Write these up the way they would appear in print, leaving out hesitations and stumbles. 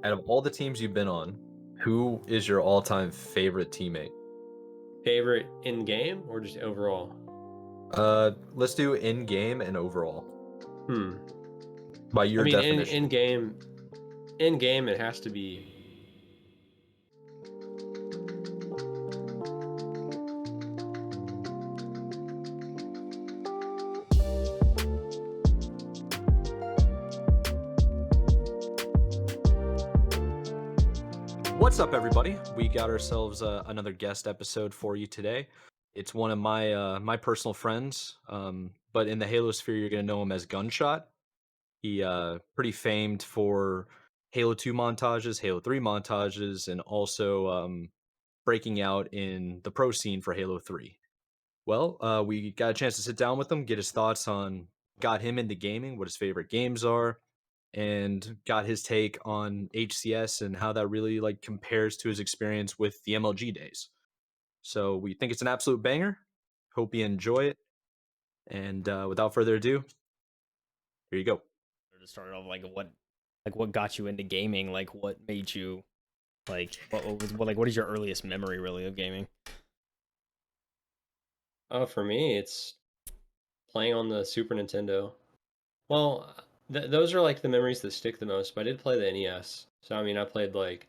Out of all the teams you've been on, who is your all-time favorite teammate? Favorite in game or just overall? Let's do in-game and overall, Hmm. by I your mean, definition. in game, it has to be. What's up, everybody? We got ourselves another guest episode for you today. It's one of my personal friends, but in the Halo sphere, you're gonna know him as Gunshot. He pretty famed for Halo 2 montages, Halo 3 montages, and also breaking out in the pro scene for Halo 3. Well, we got a chance to sit down with him, get his thoughts on got him into gaming, what his favorite games are, and got his take on HCS and how that really like compares to his experience with the MLG days. So we think it's an absolute banger. Hope you enjoy it. And without further ado, here you go. To start off, what got you into gaming? Like, what made you what is your earliest memory really of gaming? For me, it's playing on the Super Nintendo. Well, those are like the memories that stick the most. But I did play the NES, so I mean, I played like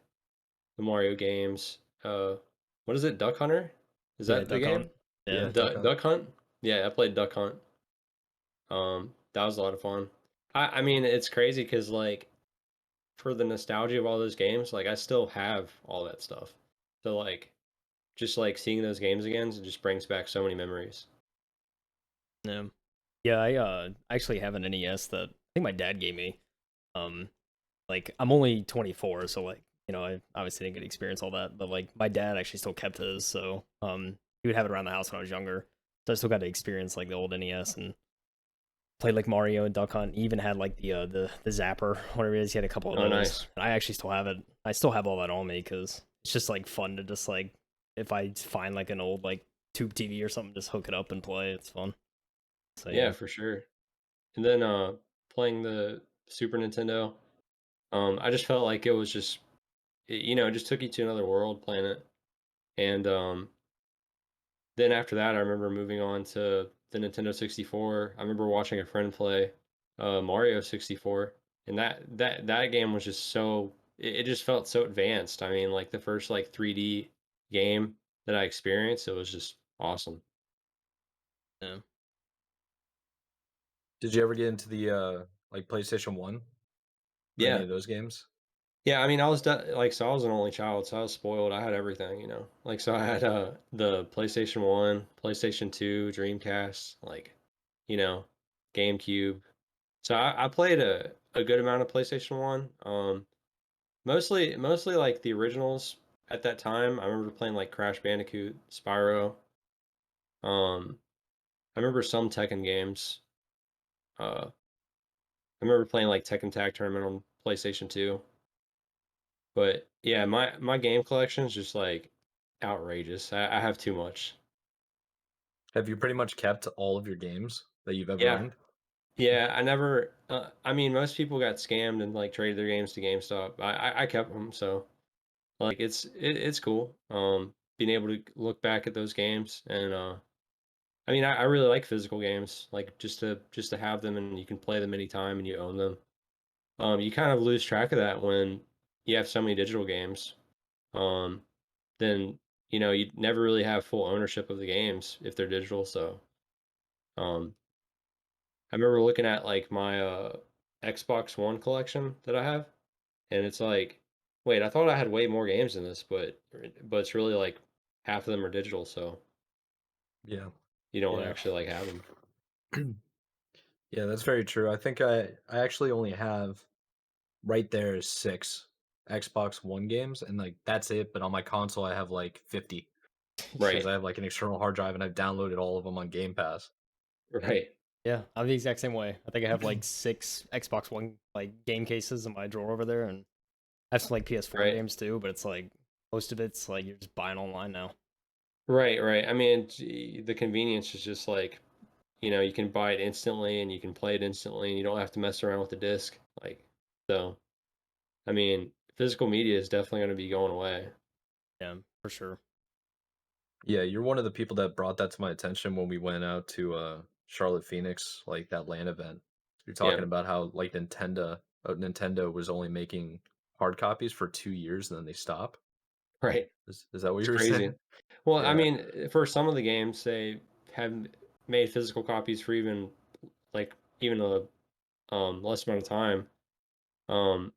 the Mario games. What is it? Duck Hunter? Is Yeah, that the Duck Hunt. game? Yeah, Yeah, Duck Hunt. Duck Hunt? Yeah, I played Duck Hunt. That was a lot of fun. I mean, it's crazy because like for the nostalgia of all those games, like I still have all that stuff. So like just like seeing those games again, it just brings back so many memories. yeah, yeah. I actually have an NES that I think my dad gave me. Um, like I'm only 24, so I obviously didn't get to experience all that, but like my dad actually still kept his, so he would have it around the house when I was younger, so I still got to experience like the old NES and played like Mario and Duck Hunt. He even had like the Zapper, whatever it is. He had a couple of Oh, those. nice. And I actually still have it. I still have all that on me because it's just like fun to just like if I find like an old like tube TV or something, just hook it up and play. It's fun. So Yeah, yeah, for sure. And then playing the Super Nintendo, I just felt like it was just it just took you to another world playing it. And then after that, I remember moving on to the Nintendo 64. I remember watching a friend play Mario 64, and that game was just so it just felt so advanced. I mean, like the first like 3D game that I experienced, it was just awesome. yeah. Did you ever get into the like PlayStation 1 or any Yeah. of those games? Yeah, I mean, like, so I was an only child, so I was spoiled. I had everything, you know. Like, so I had the PlayStation 1, PlayStation 2, Dreamcast, like, you know, GameCube. So I played a good amount of PlayStation 1. Mostly like the originals at that time. I remember playing like Crash Bandicoot, Spyro. Um, I remember some Tekken games. I remember playing like Tekken Tag Tournament on PlayStation 2. But yeah, my game collection is just like outrageous. I have too much. Have you pretty much kept all of your games that you've ever Yeah, owned? yeah. I never. I mean, most people got scammed and like traded their games to GameStop. I kept them, so like it's cool. Being able to look back at those games and I mean, I really like physical games, like just to have them and you can play them anytime and you own them. You kind of lose track of that when you have so many digital games. Um, then you never really have full ownership of the games if they're digital. So um, I remember looking at like my Xbox One collection that I have, and it's like, wait, I thought I had way more games than this, but it's really like half of them are digital, so Yeah. you don't Yeah. actually like have them. Yeah, that's very true. I think I actually only have right there is 6 Xbox One games, and, like, that's it, but on my console, I have, like, 50 because Right, I have, like, an external hard drive, and I've downloaded all of them on Game Pass. right, Yeah, I'm the exact same way. I think I have like 6 Xbox One like game cases in my drawer over there, and I have some like PS4 right, games too. But it's like most of it's like you're just buying online now. right. I mean, the convenience is just like you can buy it instantly and you can play it instantly, and you don't have to mess around with the disc. Like so, I mean, physical media is definitely going to be going away. Yeah, for sure. Yeah, you're one of the people that brought that to my attention when we went out to Charlotte Phoenix, like that LAN event. You're Yeah, talking about how like Nintendo was only making hard copies for 2 years and then they stop. right. Is that what It's you were crazy. saying? Well, I Yeah. mean, for some of the games, they have made physical copies for even like even a less amount of time. Um,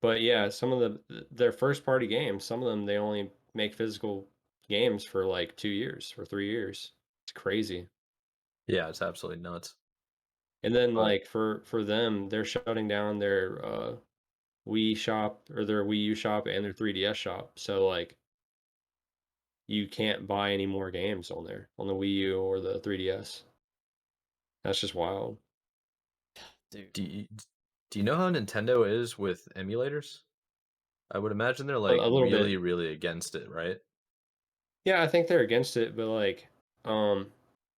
but yeah, some of their first party games, some of them they only make physical games for like 2 years or 3 years. It's crazy. Yeah, it's absolutely nuts. And then But like for them, they're shutting down their Wii shop or their Wii U shop and their 3DS shop. So like you can't buy any more games on there on the Wii U or the 3DS. That's just wild. Dude. do you know how Nintendo is with emulators? I would imagine they're like A little really, bit. really against it, right? Yeah, I think they're against it, but like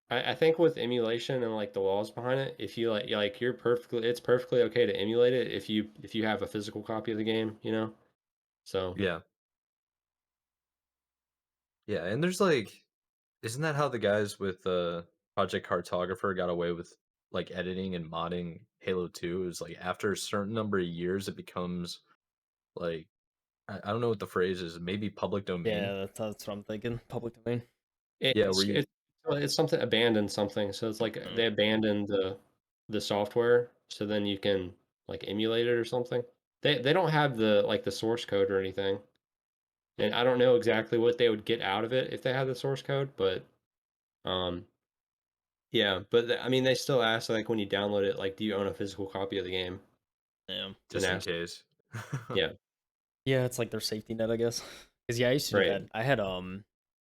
I think with emulation and like the laws behind it, if you like you're perfectly it's perfectly okay to emulate it if you have a physical copy of the game, you know? So Yeah. Yeah, and there's like isn't that how the guys with Project Cartographer got away with like editing and modding Halo 2 is like after a certain number of years it becomes like I don't know what the phrase is, maybe public Yeah, domain. that's what I'm thinking. Public domain. Yeah, where it's you it's it's something abandoned something. So it's like Mm. they abandoned the software so then you can like emulate it or something. They don't have the like the source code or anything. And I don't know exactly what they would get out of it if they had the source code, but um yeah, but I mean they still ask like when you download it like do you own a physical copy of the game? Yeah. And just in ask. case. Yeah, Yeah, it's like their safety net, I guess. Because yeah, I used to do right. that. I had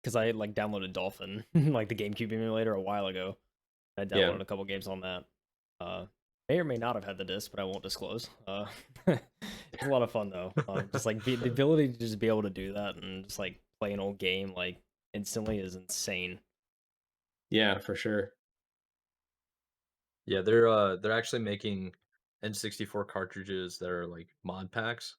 because I had like downloaded Dolphin, like the GameCube emulator, a while ago. I Yeah, downloaded a couple games on that. May or may not have had the disc, but I won't disclose. It's a lot of fun though. Just like the ability to just be able to do that and just like play an old game like instantly is insane. yeah, for sure. Yeah, they're actually making N64 cartridges that are like mod packs.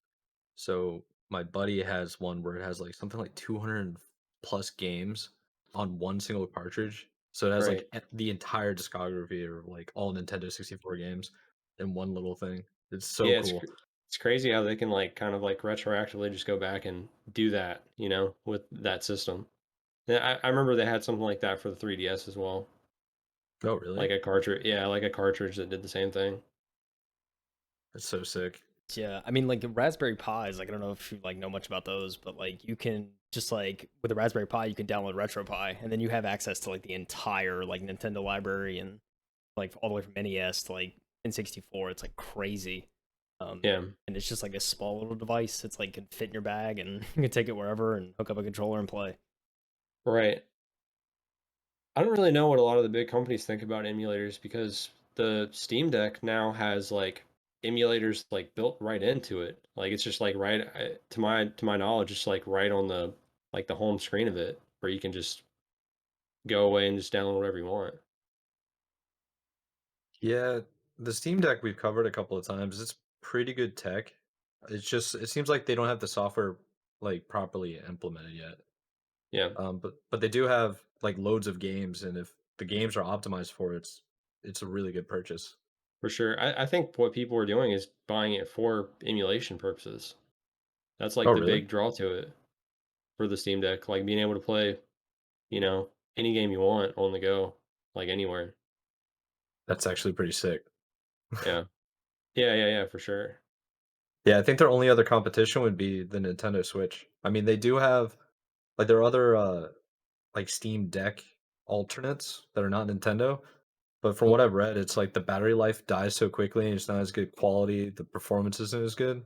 So my buddy has one where it has like something like 200 plus games on one single cartridge. So it has like Right. the entire discography of like all Nintendo 64 games in one little thing. It's so Yeah, cool. it's crazy how they can like kind of like retroactively just go back and do that, you know, with that system. Yeah, I remember they had something like that for the 3DS as well. Oh, really? Like a cartridge, yeah, like a cartridge that did the same thing. That's so sick. Yeah, I mean, like Raspberry Pis. Like, I don't know if you like know much about those, but like you can just like with a Raspberry Pi, you can download RetroPie, and then you have access to like the entire like Nintendo library and like all the way from NES to like N64. It's like crazy. Yeah, And it's just like a small little device. It's like can fit in your bag, and you can take it wherever and hook up a controller and play. right. I don't really know what a lot of the big companies think about emulators because the Steam Deck now has like emulators like built right into it. Like it's just like right to my knowledge, just like right on the like the home screen of it where you can just go away and just download whatever you want. Yeah, the Steam Deck we've covered a couple of times. It's pretty good tech. It's just it seems like they don't have the software like properly implemented yet. Yeah, But they do have like loads of games, and if the games are optimized for it, it's a really good purchase. for sure. I think what people are doing is buying it for emulation purposes. That's like Oh, the really? big draw to it for the Steam Deck, like being able to play, you know, any game you want on the go, like anywhere. That's actually pretty sick. Yeah. Yeah, yeah, yeah, for sure. Yeah, I think their only other competition would be the Nintendo Switch. I mean, they do have like there are other like Steam Deck alternates that are not Nintendo, but from what I've read, it's like the battery life dies so quickly and it's not as good quality, the performance isn't as good.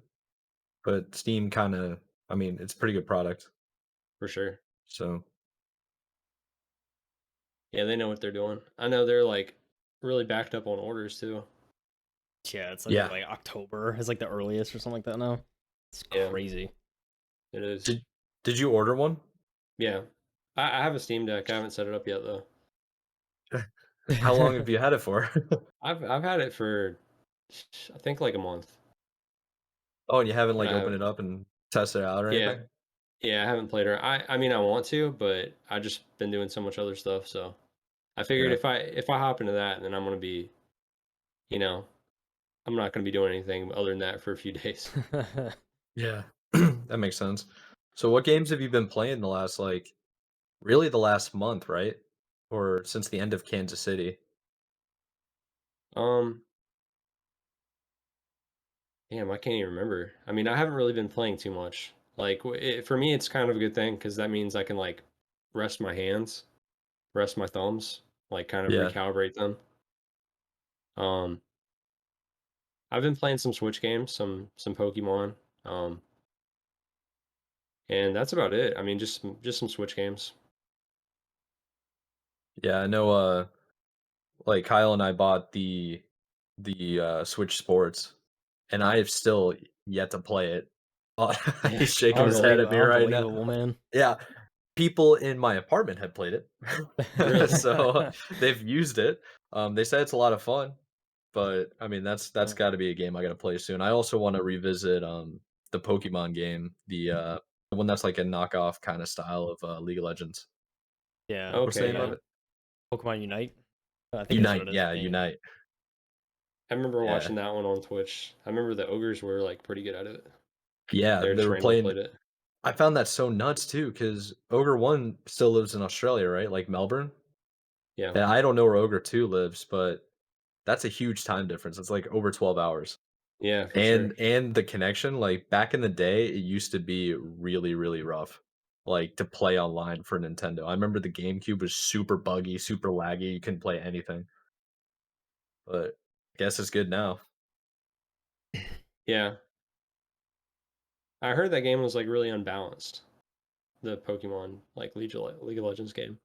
But Steam kind of, I mean, it's a pretty good product. For sure. So, Yeah, they know what they're doing. I know they're like really backed up on orders too. Yeah, it's I think yeah. like October is like the earliest or something like that now. It's Yeah, crazy. it is. Did you order one? Yeah. I have a Steam Deck. I haven't set it up yet though. How long have you had it for? I've had it for I think like a month. Oh, and you haven't, but like, I opened haven't. it up and tested it out or Yeah, anything? yeah, I haven't played her. I mean, I want to, but I just been doing so much other stuff. So I figured Yeah. if I hop into that, then I'm gonna be, you know, I'm not gonna be doing anything other than that for a few days. Yeah. That makes sense. So what games have you been playing the last, like really the last month, right? Or since the end of Kansas City? Um, Damn, I can't even remember. I mean, I haven't really been playing too much. Like for me, it's kind of a good thing because that means I can like rest my hands, rest my thumbs, like kind of Yeah. recalibrate them. Um, I've been playing some Switch games, some Pokemon, and that's about it. I mean, just some Switch games. Yeah, I know, like, Kyle and I bought the Switch Sports, and I have still yet to play it. Yeah, He's shaking his head Unbelievable, at me right now. unbelievable, man. Yeah, people in my apartment have played it. really. So, they've used it. They said it's a lot of fun, but, I mean, that's Uh, gotta be a game I gotta play soon. I also wanna revisit, the Pokemon game, the one that's like a knockoff kinda style of, League of Legends. Yeah, What's the okay, name of yeah. it? Pokemon Unite? I think that's what Unite, it is, yeah, I think. Unite. I remember Yeah. watching that one on Twitch. I remember the ogres were like pretty good at it. Yeah, They they just were randomly playing. played it. I found that so nuts too, because Ogre 1 still lives in Australia, right? Like Melbourne? Yeah, And I don't know where Ogre 2 lives, but that's a huge time difference. It's like over 12 hours. yeah, for sure. And the connection, like back in the day, it used to be really, really rough. Like to play online for Nintendo. I remember the GameCube was super buggy, super laggy. You couldn't play anything. But I guess it's good now. Yeah, I heard that game was like really unbalanced. The Pokemon like League of Legends game.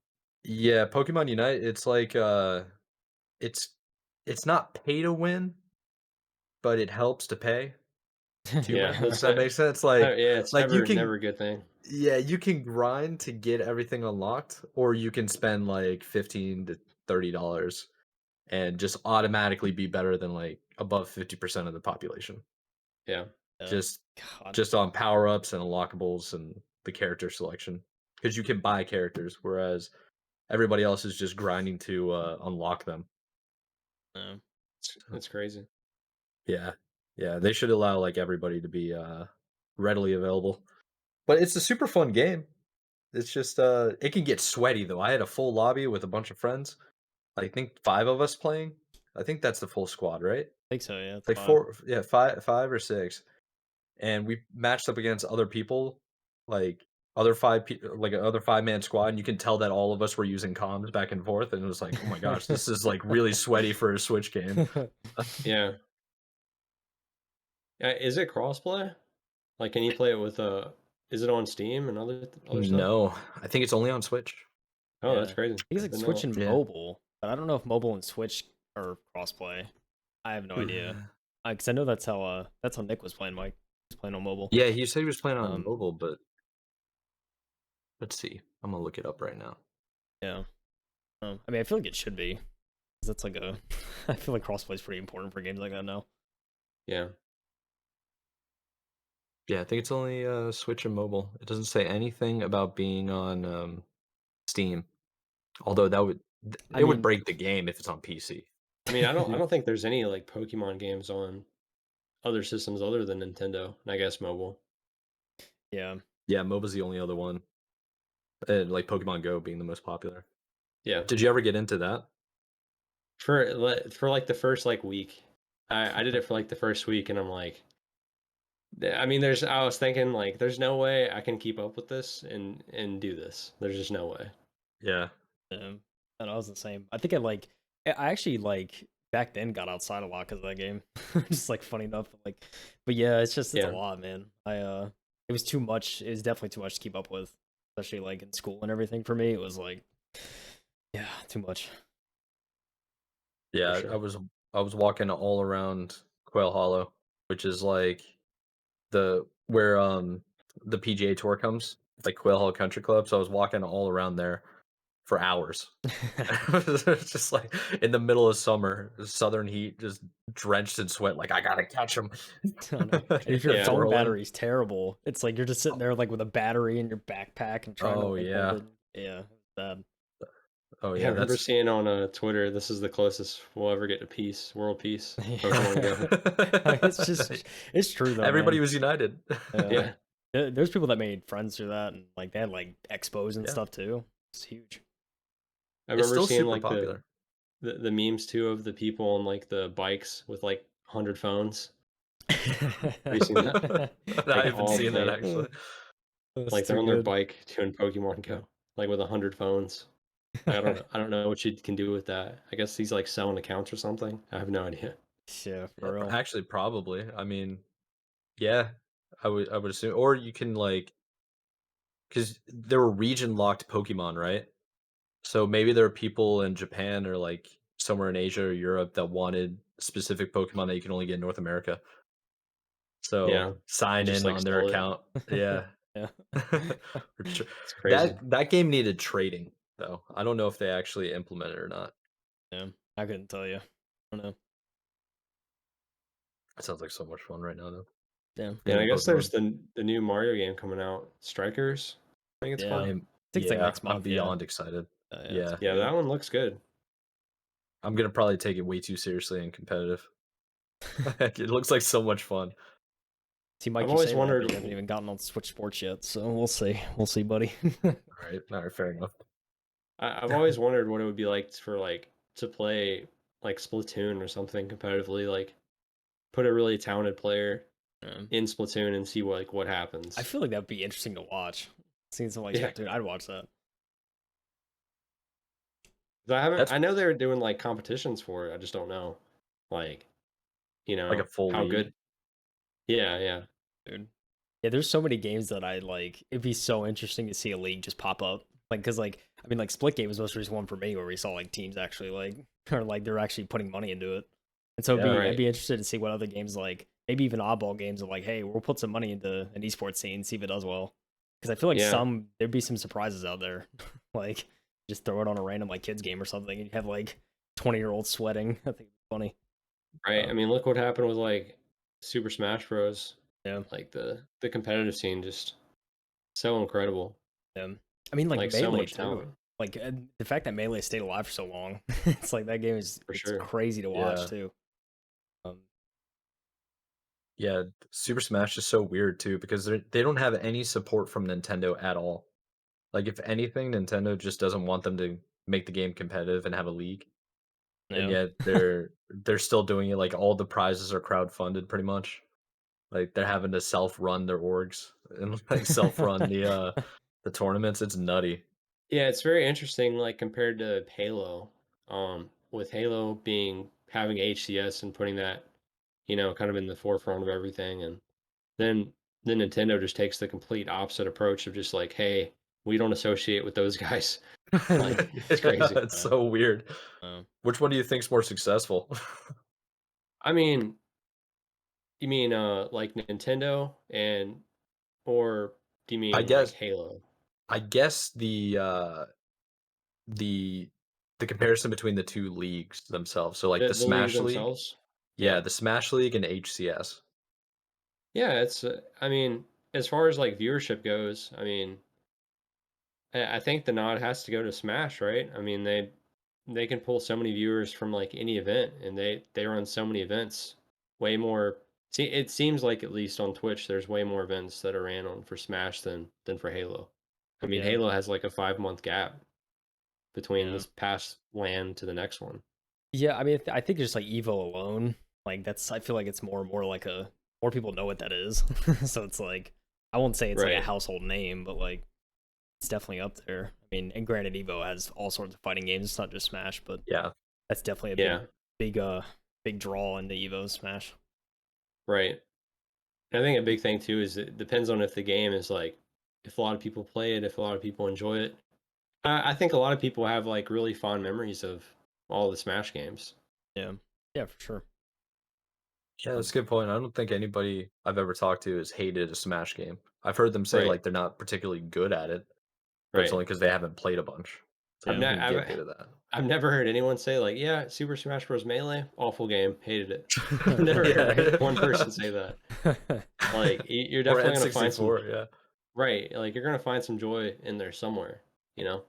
Yeah, Pokemon Unite, it's like it's it's not pay to win, but it helps to pay to Yeah, win, if that's that not. makes sense. Like Yeah, it's like you never can a good thing. yeah, you can grind to get everything unlocked, or you can spend like 15 to $30 and just automatically be better than like above 50% of the population. Yeah, Yeah. Just God. just on power-ups and unlockables and the character selection. Because you can buy characters, whereas everybody else is just grinding to unlock them. No. So, it's crazy. yeah. Yeah, they should allow like everybody to be readily available. But it's a super fun game. It's just, it can get sweaty though. I had a full lobby with a bunch of friends. I think 5 of us playing. I think that's the full squad, right? I think so, yeah, it's Like 5. 4 yeah, 5 or 6, and we matched up against other people, like, other 5 like, a other five-man squad, and you can tell that all of us were using comms back and forth, and it was like, "Oh my gosh, this is, like, really sweaty for a Switch game." Yeah. Is it crossplay? Like, can you play it with is it on Steam and other stuff? No, I think it's only on Switch. Oh, that's Yeah. I crazy. think it's I like didn't know Switch that. and Yeah. mobile, but I don't know if mobile and Switch are crossplay. I have no idea. Because I know that's how Nick was playing, Mike. He was playing on mobile. Yeah, he said he was playing on Um, mobile, but let's see. I'm gonna look it up right now. yeah. I mean, I feel like it should be. 'Cause that's like a I feel like crossplay is pretty important for games like that now. Yeah. Yeah, I think it's only, Switch and mobile. It doesn't say anything about being on, Steam, although that would I it would mean, break the game if it's on PC. I mean, I don't think there's any like Pokemon games on other systems other than Nintendo, and I guess mobile. yeah. Yeah, MOBA's the only other one, and, like, Pokemon Go being the most popular. Yeah. Did you ever get into that? For like the first like week. I did it for like the first week and I'm like I mean I was thinking like there's no way I can keep up with this and do this. There's just no way. Yeah. And I was the same. I think I actually like back then got outside a lot because of that game. Just like funny enough, but yeah, it's a Yeah. lot, man. It was too much. It was definitely too much to keep up with, especially like in school and everything. For me, it was like, yeah, too much. For Yeah, sure. I was walking all around Quail Hollow, which is, like, where, the PGA Tour comes. It's like Quail Hollow Country Club, so I was walking all around there for hours. It's just like in the middle of summer, southern heat, just drenched in sweat. Like I gotta catch him. I know. And if your Yeah. phone Twirling. battery's terrible, it's like you're just sitting there like with a battery in your backpack and trying to Oh like hold yeah. it. Yeah, it's bad. Oh Yeah, I yeah. remember That's seeing on Twitter, this is the closest we'll ever get to peace, world peace, Pokemon Go. It's just it's true though, everybody man. was united. Yeah. Yeah, There's people that made friends through that, and like they had like expos and Yeah. stuff too. It's huge. I It's remember still seeing super like popular. the memes too of the people on like the bikes with like 100 phones. Have you seen that? I Like haven't all seen that playing, actually. That's like they're too on their good. bike doing Pokemon Go, like with 100 phones. I don't know. I don't know what you can do with that. I guess he's like selling accounts or something. I have no idea. Yeah, Yeah, for real. actually, probably. I mean, yeah, I would assume, or you can like, because there were region locked Pokemon, right? So maybe there are people in Japan or like somewhere in Asia or Europe that wanted specific Pokemon that you can only get in North America. So Yeah, sign just in like on their stole it. account. Yeah. Yeah. For sure. It's crazy. That game needed trading though. I don't know if they actually implement it or not. Yeah. I couldn't tell you. I don't know. It sounds like so much fun right now though. Damn. And I Getting guess there's Pokemon. the new Mario game coming out, Strikers. I think it's Yeah. called. I think it's like Yeah, next I'm month. Yeah. beyond excited. Yeah. It's Yeah. gonna Yeah, be that one looks good. I'm gonna probably take it way too seriously and competitive. It looks like so much fun. See, I've Mike, you always say that, but wondered. you haven't even gotten on Switch Sports yet. So we'll see. We'll see, buddy. All right, fair enough. I've always wondered what it would be like for like to play like Splatoon or something competitively. Like put a really talented player Um, in Splatoon and see what I happens. feel like that'd be interesting to watch. Seeing something like Yeah, Splatoon, I'd watch that. 'cause I haven't. That's I know they were doing like competitions for it. I just don't know, like like a full how league. good. Yeah, yeah, Dude. Yeah, there's so many games that I like. It'd be so interesting to see a league just pop up. Like, cause like, I mean, like Splitgate was the most recent one for me where we saw like teams actually like, or like they're actually putting money into it. And so Yeah. I'd right. be interested to see what other games like, maybe even oddball games are like, hey, we'll put some money into an esports scene, see if it does well. Because I feel like Yeah, there'd be some surprises out there. Like, just throw it on a random like kids game or something, and you have like 20-year-olds sweating. I think it'd be funny. right. I mean, look what happened with like Super Smash Bros. Yeah. Like the competitive scene just so incredible. Yeah. I mean, like Like so Melee much too. talent Like the fact that Melee stayed alive for so long, it's like that game is for it's sure. crazy to watch Yeah. too. Um, Yeah, Super Smash is so weird too because they don't have any support from Nintendo at all. Like if anything, Nintendo just doesn't want them to make the game competitive and have a league. And yeah, yet they're still doing it. Like all the prizes are crowdfunded pretty much. Like they're having to self-run their orgs and like self-run the tournaments. It's nutty. Yeah, it's very interesting, like compared to Halo. With Halo being having HCS and putting that, kind of in the forefront of everything, and then Nintendo just takes the complete opposite approach of just like, hey, we don't associate with those guys. Like, it's Yeah, crazy. it's so weird. um, Which one do you think's more successful? I mean, you mean like Nintendo or do you I mean like guess Halo? I guess the the comparison between the 2 leagues themselves. So, like, the The leagues Smash League, themselves? yeah, Yeah. the Smash League and HCS. Yeah, it's I mean, as far as like viewership goes, I mean, I think the nod has to go to Smash, right? I mean, they can pull so many viewers from like any event, and they run so many events. Way more. See, it seems like at least on Twitch, there's way more events that are ran on for Smash than for Halo. I mean, yeah, Halo has like a 5 month gap between yeah, this past LAN to the next one. yeah. I mean, I think just like Evo alone, like that's I feel like it's more and more like more people know what that is. So it's like I won't say it's like a Right. household name, but like it's definitely up there. I mean, and granted, Evo has all sorts of fighting games. It's not just Smash, but Yeah. that's definitely a Yeah. big, big draw into Evo Smash. Right. And I think a big thing too is it depends on if the game is like if a lot of people play it, if a lot of people enjoy it. I think a lot of people have like really fond memories of all the Smash games. Yeah, yeah, for sure. Yeah, Um, that's a good point. I don't think anybody I've ever talked to has hated a Smash game. I've heard them say, Right. like, they're not particularly good at it, but it's Right. only because they haven't played a bunch. So I've, you ne- can get I've good at that. I've never heard anyone say like, yeah, Super Smash Bros. Melee, awful game, hated it. I've never heard Yeah. one person say that. Like, you're Or definitely gonna find some N64, yeah. right. Like, you're gonna find some joy in there somewhere. You know?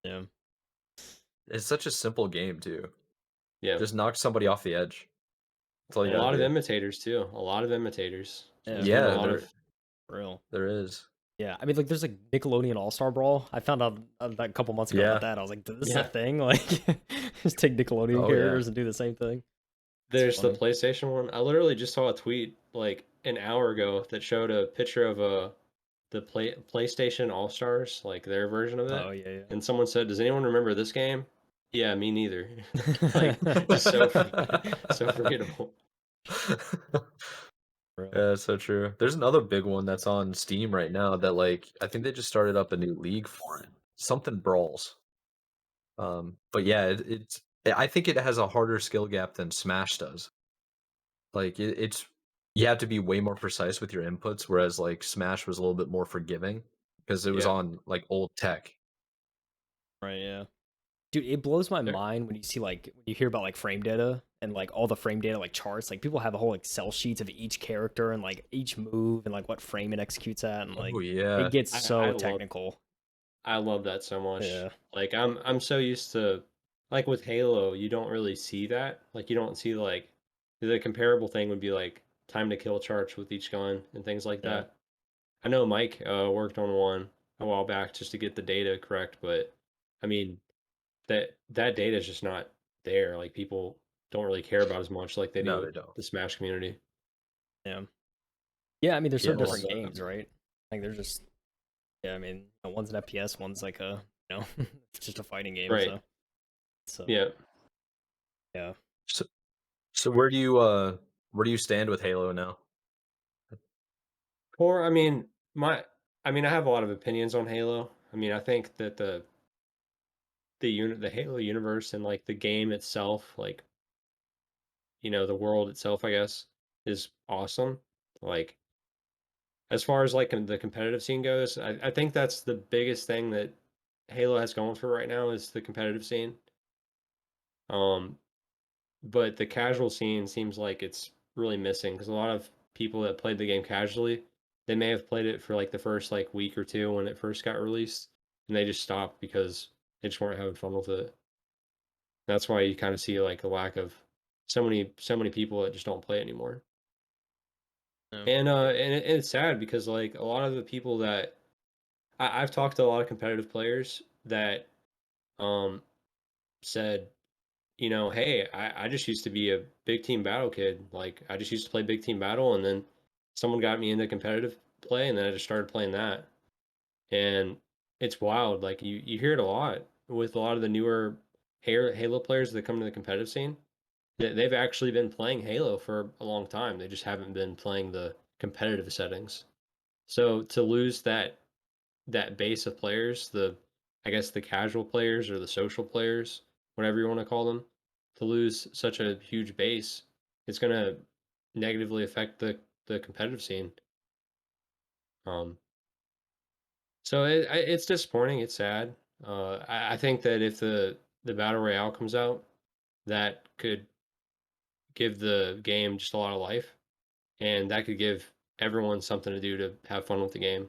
Yeah. It's such a simple game too. Yeah. Just knock somebody off the edge. That's all A you gotta lot of do. imitators too. A lot of imitators. So Yeah. there's been a Yeah, lot of For real. there is. Yeah, I mean, like, there's like Nickelodeon All Star Brawl. I found out like, a couple months ago about Yeah. that. I was like, this is a yeah. thing. Like, just take Nickelodeon Oh, yeah. characters and do the same thing. It's There's the funny. PlayStation one. I literally just saw a tweet like an hour ago that showed a picture of the PlayStation All Stars, like their version of Oh it, yeah, and someone said, "Does anyone remember this game?" Yeah, me neither. Like, just so yeah. forgettable. Real. Yeah, so true. There's another big one that's on Steam right now that, like, I think they just started up a new league for it. Something Brawls. But yeah, I think it has a harder skill gap than Smash does. Like, it's you have to be way more precise with your inputs, whereas, like, Smash was a little bit more forgiving because it was Yeah. on, like, old tech. Right. Yeah. Dude, it blows my There- mind when you see like when you hear about like frame data and like all the frame data like charts. Like people have a whole Excel sheets of each character and like each move and like what frame it executes at and like Oh, it yeah. gets I so love technical. I love that so much. Yeah. Like, I'm so used to, like, with Halo, you don't really see that. Like, you don't see like the comparable thing would be like time to kill charts with each gun and things like Yeah. that. I know Mike worked on one a while back just to get the data correct, but I mean that data is just not there. Like, people don't really care about as much like they No, do they don't. the Smash community. Yeah. Yeah. I mean, they're so Yeah, I love different that. games, right? Like they're just yeah. I mean, one's an FPS, one's like a it's just a fighting game. Right. So Yeah. yeah. So so where do you stand with Halo now? Or I mean I have a lot of opinions on Halo. I mean, I think that the Halo universe and like the game itself, like, the world itself, I guess, is awesome. Like, as far as like the competitive scene goes, I think that's the biggest thing that Halo has going for right now is the competitive scene. Um, but the casual scene seems like it's really missing because a lot of people that played the game casually, they may have played it for like the first like week or two when it first got released, and they just stopped because they just weren't having fun with it. That's why you kind of see like a lack of so many people that just don't play anymore. Yeah. And it's sad because like a lot of the people that I've talked to a lot of competitive players that um said, hey, I just used to be a big team battle kid. Like, I just used to play big team battle, and then someone got me into competitive play, and then I just started playing that. And it's wild. Like, you hear it a lot with a lot of the newer Halo players that come to the competitive scene. They've actually been playing Halo for a long time. They just haven't been playing the competitive settings. So to lose that base of players, I guess the casual players or the social players, whatever you want to call them, to lose such a huge base, it's going to negatively affect the competitive scene. Um, so it's disappointing. It's sad. I think that if the battle royale comes out, that could give the game just a lot of life, and that could give everyone something to do to have fun with the game.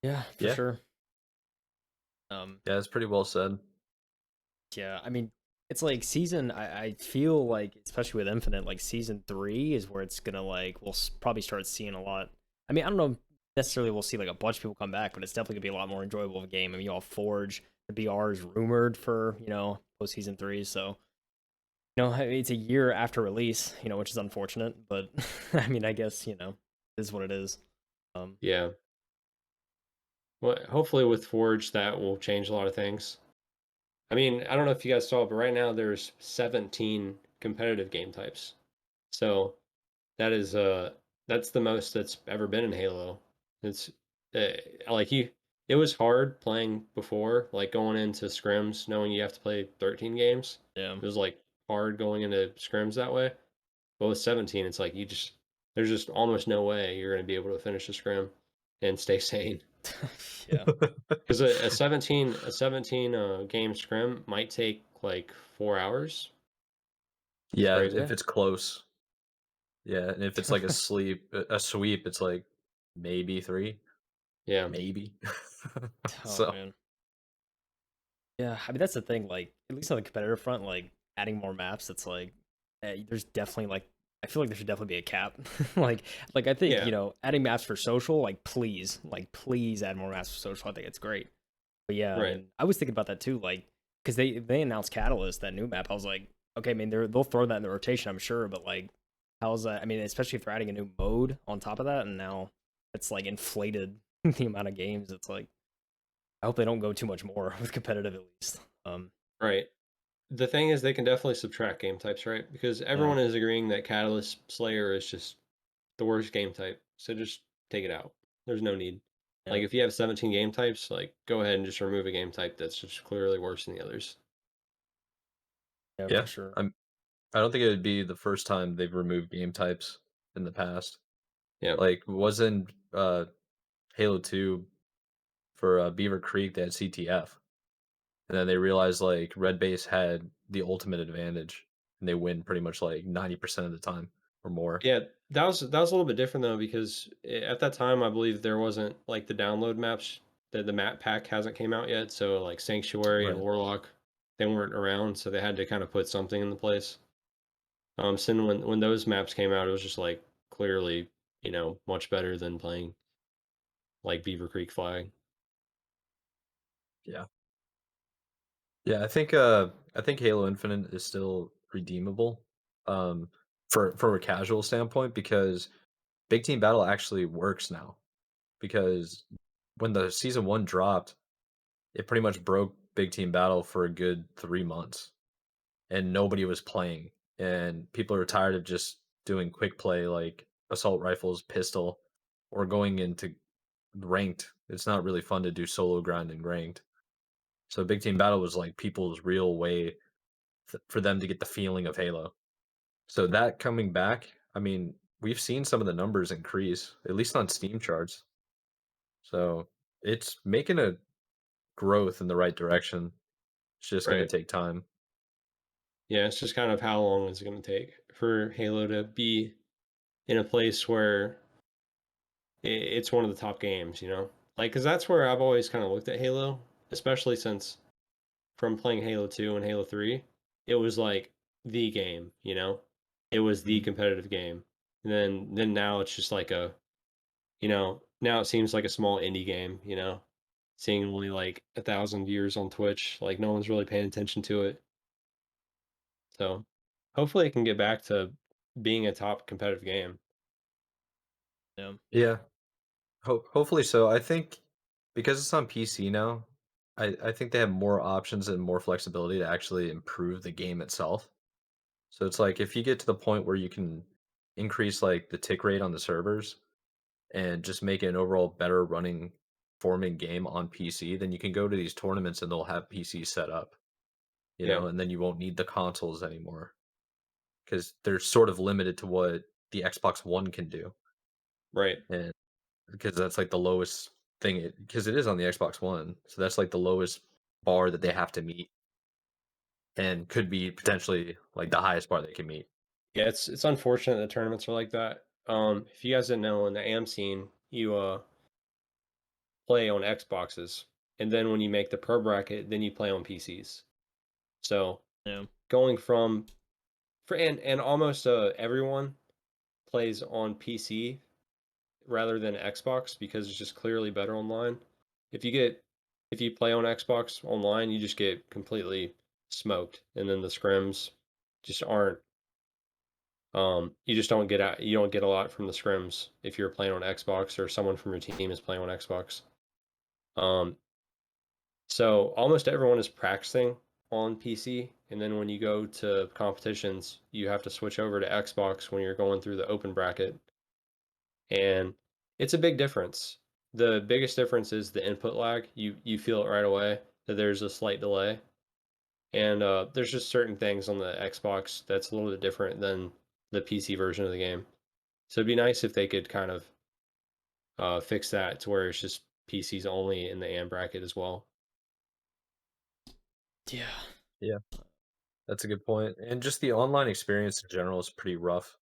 Yeah, for Yeah. sure. Um, Yeah, it's pretty well said. Yeah, I mean, it's like I feel like, especially with Infinite, like season 3 is where it's gonna like probably start seeing a lot. I mean, I don't know if necessarily we'll see like a bunch of people come back, but it's definitely gonna be a lot more enjoyable of a game. I mean, you all Forge, the BR is rumored for post season 3, so it's a year after release, which is unfortunate, but I mean, I guess it is what it is. Um, Yeah. Well, hopefully with Forge that will change a lot of things. I mean, I don't know if you guys saw, but right now there's 17 competitive game types. So that is that's the most that's ever been in Halo. It's uh, like you it was hard playing before, like going into scrims knowing you have to play 13 games. yeah. It was like hard going into scrims that way. But with 17, it's like there's just almost no way you're going to be able to finish a scrim. and stay sane. Yeah. Because a 17 game scrim might take like 4 hours. It's Yeah, crazy. if it's close. Yeah, and if it's like a sweep, it's like maybe 3, Yeah, maybe. Oh So, man. Yeah, I mean that's the thing. Like at least on the competitive front, like adding more maps, it's like there's definitely like I feel like there should definitely be a cap. like I think yeah, adding maps for social, like please add more maps for social. I think it's great. But yeah, I right. mean I was thinking about that too. Like because they announced Catalyst, that new map. I was like, okay, I mean they'll throw that in the rotation, I'm sure. But like, how's that? I mean, especially if they're adding a new mode on top of that, and now it's like inflated the amount of games. It's like I hope they don't go too much more with competitive at least. Right. The thing is, they can definitely subtract game types, right? Because Yeah, everyone is agreeing that Catalyst Slayer is just the worst game type. So just take it out. There's no need. yeah, Like if you have 17 game types, like go ahead and just remove a game type that's just clearly worse than the others. yeah, for yeah, sure. I don't think it would be the first time they've removed game types in the past. Yeah. Like, wasn't, Halo 2 for, Beaver Creek, they had CTF, and then they realized, like, red base had the ultimate advantage, and they win pretty much, like, 90% of the time or more. Yeah, that was a little bit different though because at that time I believe there wasn't like the download maps, the map pack hasn't came out yet, so like Sanctuary and Right. Warlock they weren't around, so they had to kind of put something in the place. So then when those maps came out, it was just like clearly much better than playing like Beaver Creek Flag. Yeah. Yeah, I think Halo Infinite is still redeemable, um, for from a casual standpoint because big team battle actually works now. Because when the season 1 dropped, it pretty much broke big team battle for a good 3 months, and nobody was playing, and people are tired of just doing quick play like assault rifles, pistol, or going into ranked. It's not really fun to do solo grinding ranked. So big team battle was like people's real way for them to get the feeling of Halo. So that coming back, I mean, we've seen some of the numbers increase, at least on Steam charts. So it's making a growth in the right direction. It's just gonna Right. take time. Yeah, it's just kind of how long is it going to take for Halo to be in a place where it's one of the top games, Like, because that's where I've always kind of looked at Halo, especially since from playing Halo 2 and Halo 3, it was like the game. It was the Mhm. competitive game. And then now it's just like now it seems like a small indie game. Seeing only like 1,000 viewers on Twitch, like no one's really paying attention to it. So hopefully it can get back to being a top competitive game. Yeah, Yeah, hopefully so. I think because it's on PC now, I think they have more options and more flexibility to actually improve the game itself. So it's like if you get to the point where you can increase like the tick rate on the servers and just make it an overall better running forming game on PC, then you can go to these tournaments and they'll have PC set up, Yeah, and then you won't need the consoles anymore because they're sort of limited to what the Xbox One can do. right. And because that's like the lowest thing, because it is on the Xbox One, so that's like the lowest bar that they have to meet, and could be potentially like the highest bar they can meet. Yeah, it's unfortunate that tournaments are like that. If you guys didn't know, in the AM scene, you play on Xboxes, and then when you make the pro bracket, then you play on PCs. So yeah, going from for and almost everyone plays on PC rather than Xbox because it's just clearly better online. If you get if you play on Xbox online, you just get completely smoked, and then the scrims just aren't. You just don't get out. You don't get a lot from the scrims if you're playing on Xbox or someone from your team is playing on Xbox. Um, so almost everyone is practicing on PC, and then when you go to competitions, you have to switch over to Xbox when you're going through the open bracket, and it's a big difference. The biggest difference is the input lag. You feel it right away that there's a slight delay, and there's just certain things on the Xbox that's a little bit different than the PC version of the game. So it'd be nice if they could kind of fix that to where it's just PCs only in the AM bracket as well. Yeah. Yeah, that's a good point. And just the online experience in general is pretty rough.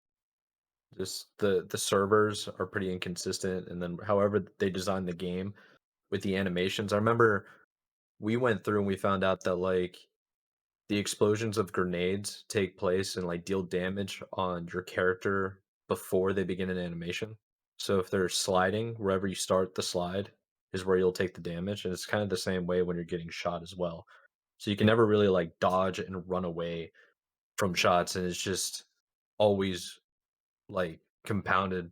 Just the servers are pretty inconsistent, and then however they design the game with the animations. I remember we went through and we found out that like the explosions of grenades take place and like deal damage on your character before they begin an animation. So if they're sliding, wherever you start the slide is where you'll take the damage, and it's kind of the same way when you're getting shot as well. So you can never really like dodge and run away from shots, and it's just always like compounded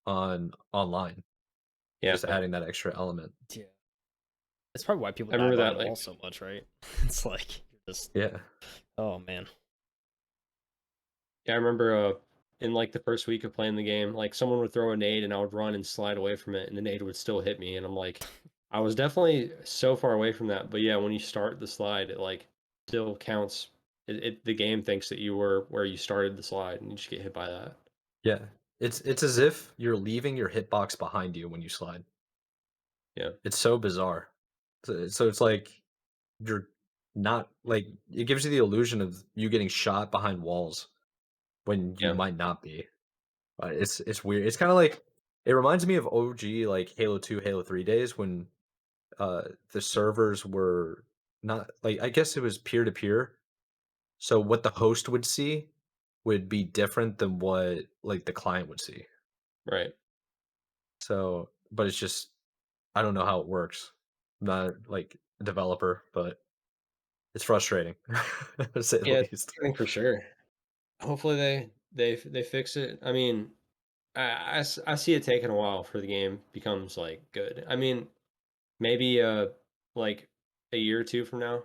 on online, Yeah, just adding that extra element. Yeah. That's probably why people I die remember behind that. walls Like, so much, right? It's like you're just, Yeah. oh man. yeah, I remember in like the first week of playing the game, like someone would throw a nade and I would run and slide away from it, and the nade would still hit me, and I'm like, I was definitely so far away from that. But yeah, when you start the slide, it like still counts. The game thinks that you were where you started the slide, and you just get hit by that. Yeah. It's as if you're leaving your hitbox behind you when you slide. Yeah, It's so bizarre. So it's like you're not like it gives you the illusion of you getting shot behind walls when you yeah, might not be. It's weird. It's kind of like it reminds me of OG like Halo 2, Halo 3 days when the servers were not like I guess it was peer to peer. So what the host would see would be different than what like the client would see. right. So, but it's just I don't know how it works. I'm not like a developer, but it's frustrating to say the Yeah, it's least. frustrating for sure. Hopefully they fix it. I mean, I see it taking a while for the game becomes like good. I mean, maybe like a year or two from now,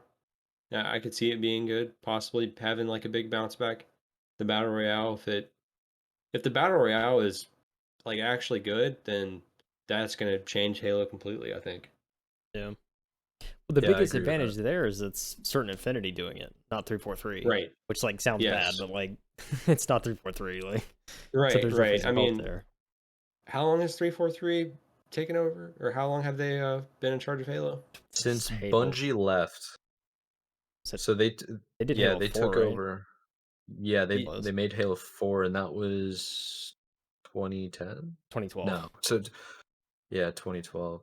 I could see it being good, possibly having like a big bounce back. The battle royale, if the battle royale is like actually good, then that's gonna change Halo completely, I think. Yeah. Well, the Yeah, I biggest agree with that. advantage there is it's certain Infinity doing it, not 343, Right. which like sounds bad, Yes. but like it's not 343. Like, so Right, there's right. definitely I some help mean, there. how long has 343 taken over? Or how long have they been in charge of Halo? Since Since Halo, Bungie left, so so they did yeah, Halo they 4, took right? over. Yeah, It they was made Halo 4 and that was 2010? 2012. No. So yeah, 2012.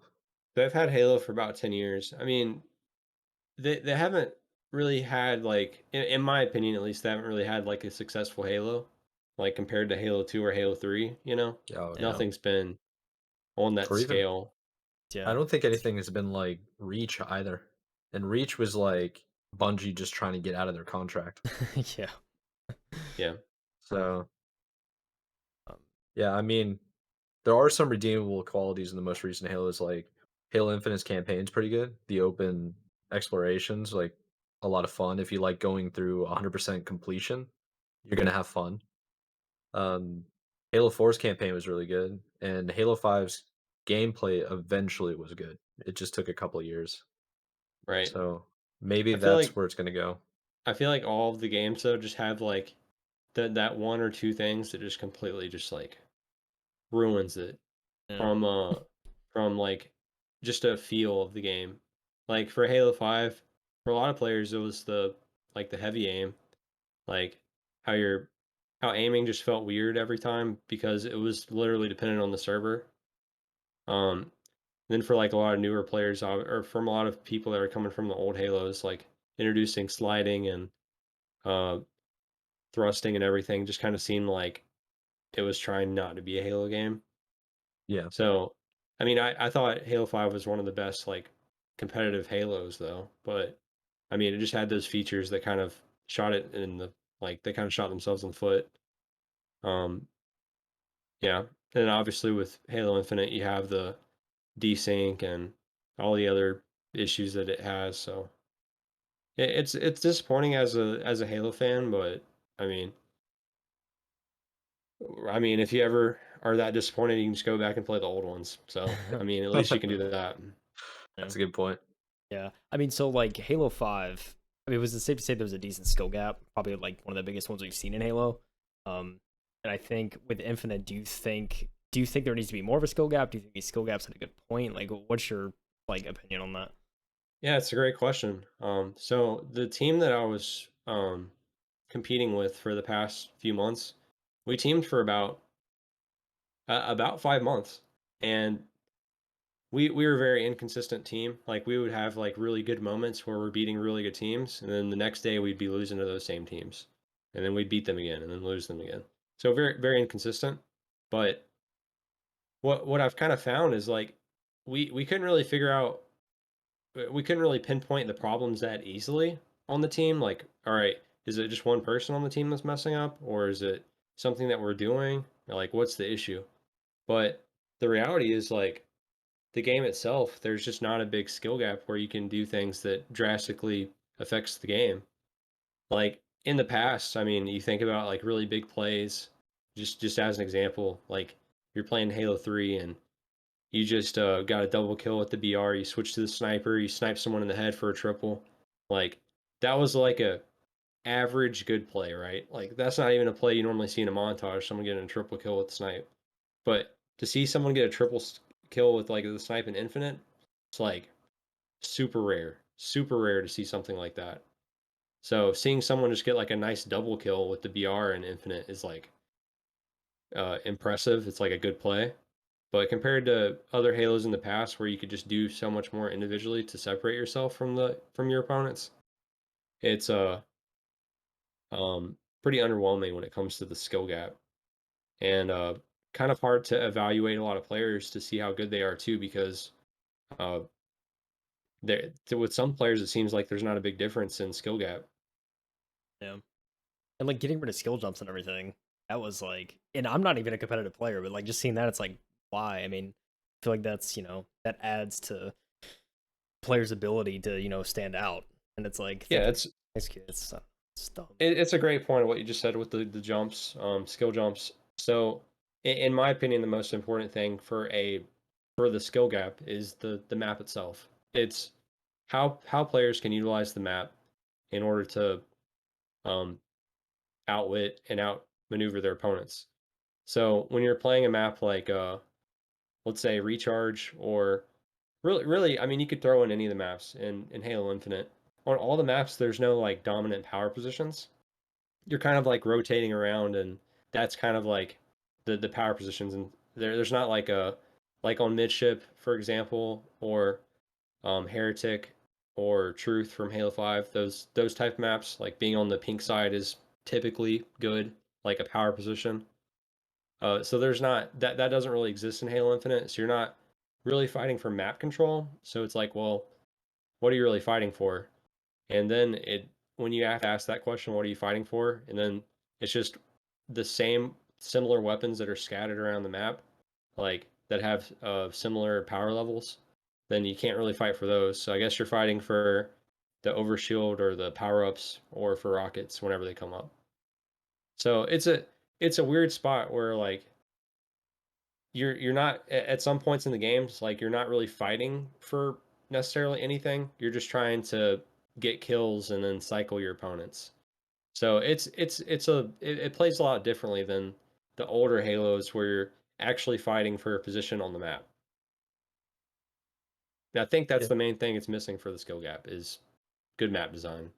They've had Halo for about 10 years. I mean, they haven't really had like in my opinion at least they haven't really had like a successful Halo like compared to Halo 2 or Halo 3, you know? Oh Yeah, no. Nothing's been on that Or even scale. I yeah, don't think anything has been like Reach either. And Reach was like Bungie just trying to get out of their contract. yeah. Yeah. So, Um, yeah, I mean, there are some redeemable qualities in the most recent Halos, like Halo Infinite's campaign's pretty good. The open explorations, like a lot of fun. If you like going through 100% completion, you're gonna have fun. Um, Halo 4's campaign was really good, and Halo 5's gameplay eventually was good. It just took a couple years. Right. So maybe I feel that's like where it's gonna go. I feel like all of the games though just have like that one or two things that just completely just like ruins it yeah, from like just a feel of the game. Like for Halo 5, for a lot of players it was the like the heavy aim, like how you're how aiming just felt weird every time because it was literally dependent on the server. Um then for like a lot of newer players or from a lot of people that are coming from the old Halos, like introducing sliding and uh thrusting and everything just kind of seemed like it was trying not to be a Halo game. Yeah. So, I mean, I thought Halo 5 was one of the best like competitive Halos though, but I mean, it just had those features that kind of shot it in the like they kind of shot themselves in the foot. Um, yeah. And obviously with Halo Infinite, you have the desync and all the other issues that it has. So it's disappointing as a Halo fan, but I mean, if you ever are that disappointed, you can just go back and play the old ones. So, I mean, at least you can do that. yeah. That's a good point. Yeah. I mean, so like Halo 5, I mean, was it safe to say there was a decent skill gap? Probably like one of the biggest ones we've seen in Halo. And I think with Infinite, do you think do you think there needs to be more of a skill gap? Do you think these skill gaps at a good point? Like, what's your like opinion on that? Yeah, it's a great question. So the team that I was competing with for the past few months, we teamed for about 5 months, and we were a very inconsistent team. Like we would have like really good moments where we're beating really good teams, and then the next day we'd be losing to those same teams, and then we'd beat them again, and then lose them again. So very inconsistent. But what I've kind of found is like we couldn't really figure out we couldn't really pinpoint the problems that easily on the team. Like, all right, is it just one person on the team that's messing up, or is it something that we're doing? Or like, what's the issue? But the reality is like the game itself, there's just not a big skill gap where you can do things that drastically affects the game. Like in the past, I mean, you think about like really big plays, just as an example, like you're playing Halo 3 and you just got a double kill with the BR, you switch to the sniper, you snipe someone in the head for a triple. Like that was like a average good play, right? Like that's not even a play you normally see in a montage, someone getting a triple kill with the snipe. But to see someone get a kill with like the snipe in Infinite, it's like super rare to see something like that. So seeing someone just get like a nice double kill with the BR in Infinite is like impressive. It's like a good play. But compared to other Halos in the past where you could just do so much more individually to separate yourself from your opponents, it's pretty underwhelming when it comes to the skill gap. And kind of hard to evaluate a lot of players to see how good they are too, because uh, there with some players it seems like there's not a big difference in skill gap. Yeah. And like getting rid of skill jumps and everything, that was like, and I'm not even a competitive player, but like just seeing that, it's like, why? I mean, I feel like that's, that adds to players' ability to, stand out. And it's like, Yeah, thinking, it's dumb. it's a great point of what you just said with the jumps, skill jumps. So in my opinion, the most important thing for the skill gap is the map itself. It's how players can utilize the map in order to um, outwit and outmaneuver their opponents. So when you're playing a map like let's say Recharge, or really, I mean, you could throw in any of the maps in Halo Infinite. On all the maps, there's no like dominant power positions. You're kind of like rotating around, and that's kind of like the power positions. And there's not like a like on Midship, for example, or Heretic or Truth from Halo 5. Those type of maps, like being on the pink side is typically good, like a power position. So there's not that doesn't really exist in Halo Infinite. So you're not really fighting for map control. So it's like, well, what are you really fighting for? And then it when you have to ask that question, what are you fighting for? And then it's just the same similar weapons that are scattered around the map, like that have similar power levels. Then you can't really fight for those. So I guess you're fighting for the overshield or the power ups or for rockets whenever they come up. So it's a weird spot where like you're not at some points in the games, like you're not really fighting for necessarily anything. You're just trying to get kills and then cycle your opponents. So it plays a lot differently than the older Halos where you're actually fighting for a position on the map. And I think that's Yeah. the main thing it's missing for the skill gap is good map design.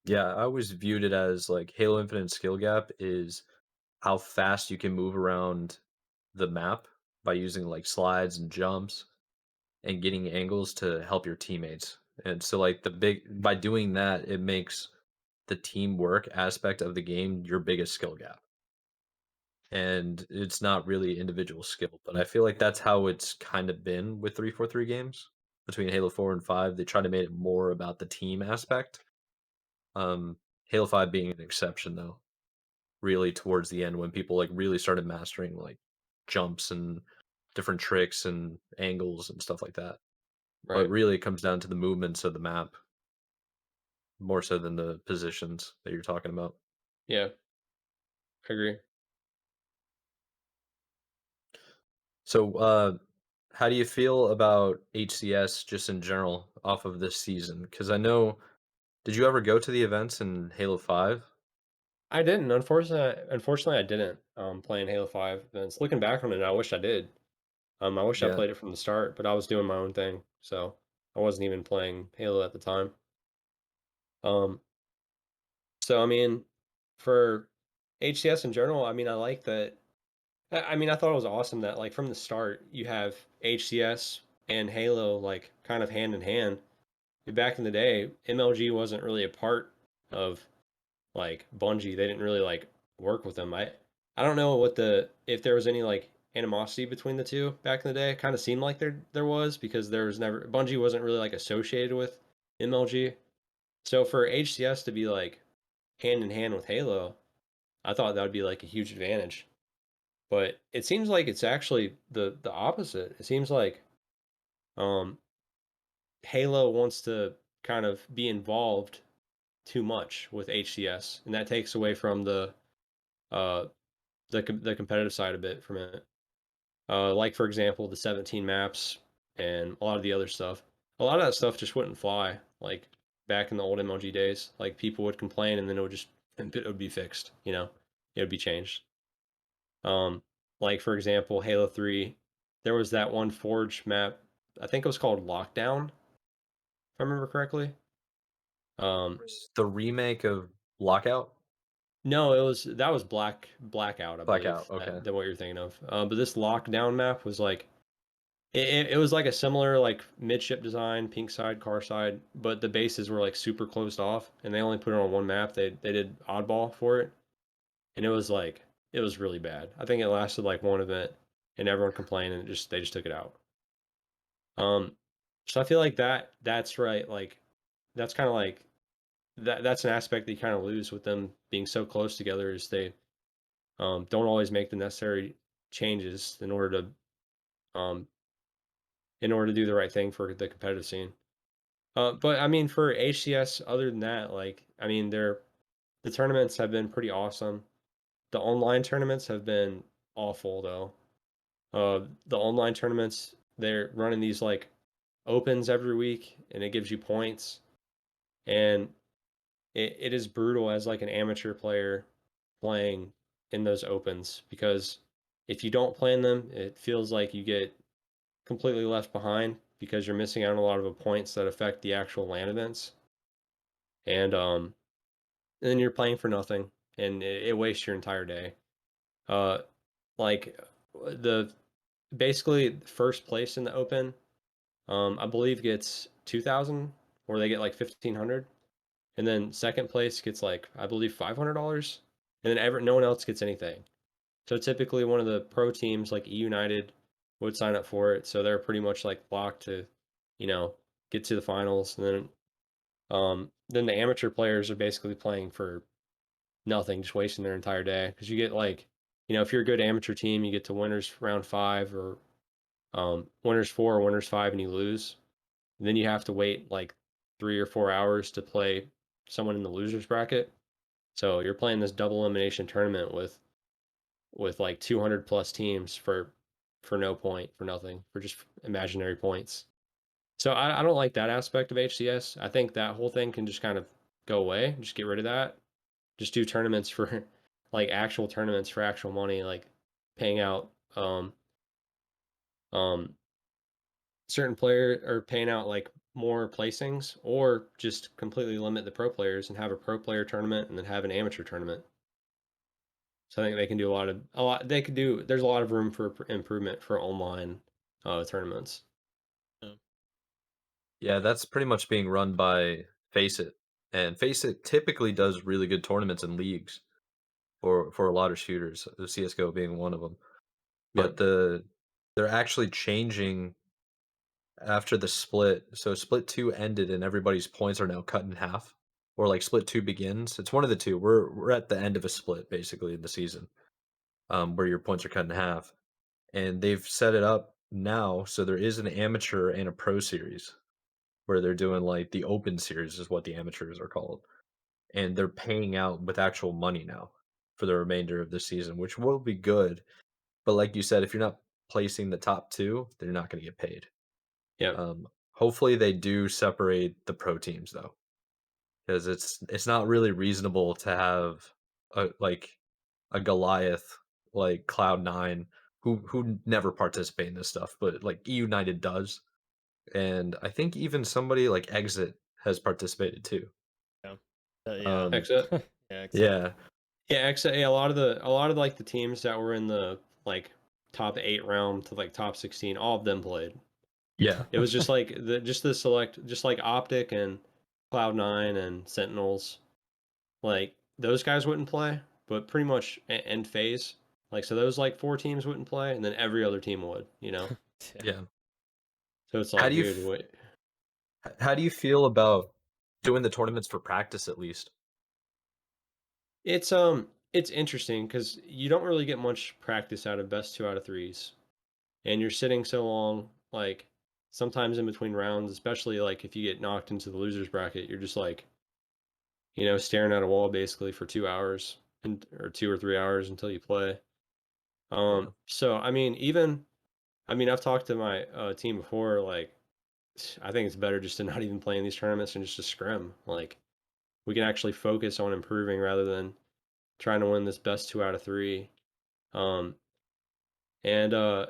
Yeah, I always viewed it as like Halo Infinite skill gap is how fast you can move around the map by using like slides and jumps and getting angles to help your teammates. And so like by doing that, it makes the teamwork aspect of the game your biggest skill gap. And it's not really individual skill, but I feel like that's how it's kind of been with 343 games between Halo 4 and 5. They try to make it more about the team aspect. Um Halo 5 being an exception though, really towards the end when people like really started mastering like jumps and different tricks and angles and stuff like that. But Right. really it comes down to the movements of the map more so than the positions that you're talking about. Yeah, I agree. So how do you feel about HCS just in general off of this season? Because I know, did you ever go to the events in Halo 5? I didn't. Unfortunately, I didn't. playing Halo 5 events. Looking back on it, I wish I did. I wish I Yeah. played it from the start, but I was doing my own thing, so I wasn't even playing Halo at the time. Um, so I mean, for HCS in general, I mean, I like that. I mean, I thought it was awesome that like from the start you have HCS and Halo like kind of hand in hand. Back in the day, MLG wasn't really a part of like Bungie. They didn't really like work with them. I don't know what the if there was any like animosity between the two back in the day. It kind of seemed like there was because there was never Bungie wasn't really like associated with MLG. So for HCS to be like hand in hand with Halo, I thought that would be like a huge advantage. But it seems like it's actually the opposite. It seems like um Halo wants to kind of be involved too much with HCS, and that takes away from uh the competitive side a bit from it. Like for example, the 17 maps and a lot of the other stuff. A lot of that stuff just wouldn't fly. Like back in the old MLG days, like people would complain and then it would be fixed. It would be changed. Um, like for example, Halo 3, there was that one Forge map. I think it was called Lockdown, if I remember correctly. Um, The remake of Lockout? no, that was Blackout, I Blackout, believe, okay. that what you're thinking of. But this Lockdown map was like it was like a similar like midship design, pink side, car side, but the bases were like super closed off, and they only put it on one map. They did oddball for it, and it was really bad. I think it lasted like one event, and everyone complained, and they just took it out. Um, so I feel like that's right. Like that's kind of like that's an aspect that you kind of lose with them being so close together is they don't always make the necessary changes um in order to do the right thing for the competitive scene. But I mean, for HCS, other than that, like I mean, the tournaments have been pretty awesome. The online tournaments have been awful though. The online tournaments, they're running these like opens every week, and it gives you points, and it is brutal as like an amateur player playing in those opens because if you don't play in them, it feels like you get completely left behind because you're missing out on a lot of the points that affect the actual LAN events. And then you're playing for nothing, and it wastes your entire day. Uh, like the basically first place in the open, I believe gets 2,000, or they get like 1,500, and then second place gets like I believe $500, and then no one else gets anything. So typically, one of the pro teams like E United would sign up for it, so they're pretty much like locked to, you know, get to the finals, and then the amateur players are basically playing for nothing, just wasting their entire day. Because you get like, if you're a good amateur team, you get to winners round five or winners four or winners five, and you lose. And then you have to wait like 3 or 4 hours to play someone in the losers bracket. So you're playing this double elimination tournament with like 200 plus teams for no point, for nothing, for just imaginary points. So I don't like that aspect of HCS. I think that whole thing can just kind of go away. Just get rid of that. Just do tournaments for like actual tournaments for actual money, like paying out um certain player or paying out like more placings, or just completely limit the pro players and have a pro player tournament and then have an amateur tournament. So I think they can do a lot they could do there's a lot of room for improvement for online tournaments. Yeah. Yeah, that's pretty much being run by Face It. And Face It typically does really good tournaments and leagues for a lot of shooters, the CS:GO being one of them. Yep. But they're actually changing after the split. So split 2 ended and everybody's points are now cut in half, or like split 2 begins. It's one of the two. We're at the end of a split basically in the season, where your points are cut in half. And they've set it up now so there is an amateur and a pro series where they're doing like the open series is what the amateurs are called. And they're paying out with actual money now for the remainder of the season, which will be good. But like you said, if you're not placing the top 2, they're not gonna get paid. Yep. Hopefully they do separate the pro teams though, because it's not really reasonable to have a Goliath like Cloud9, who never participate in this stuff, but like E United does. And I think even somebody like Exit has participated too. Yeah. Yeah. Um, Exit. Yeah, exit. yeah, Yeah, exit. Yeah, a lot of like the teams that were in the like top 8 round to like top 16, all of them played. yeah, It was just like the select, just like Optic and Cloud9 and Sentinels. Like those guys wouldn't play, but pretty much and Phase. Like so those like 4 teams wouldn't play, and then every other team would, you know. Yeah. yeah. So it's How like, do you dude, wait. how do you feel about doing the tournaments for practice at least? It's interesting because you don't really get much practice out of best 2 out of 3s, and you're sitting so long, like sometimes in between rounds, especially like if you get knocked into the losers bracket, you're just like, staring at a wall basically for 2 hours and or 2 or 3 hours until you play. Yeah, So I mean, I've talked to my team before. Like, I think it's better just to not even play in these tournaments and just to scrim. Like, we can actually focus on improving rather than trying to win this best 2 out of 3. Um, and uh,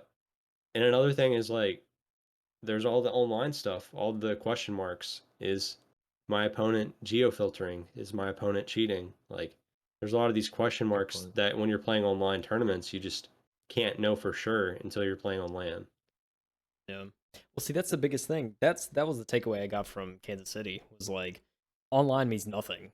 and another thing is like, there's all the online stuff, all the question marks. Is my opponent geofiltering? Is my opponent cheating? Like, there's a lot of these question good marks point. that when you're playing online tournaments, you just can't know for sure until you're playing on LAN. Yeah. Well, see, that's the biggest thing. That was the takeaway I got from Kansas City was like online means nothing.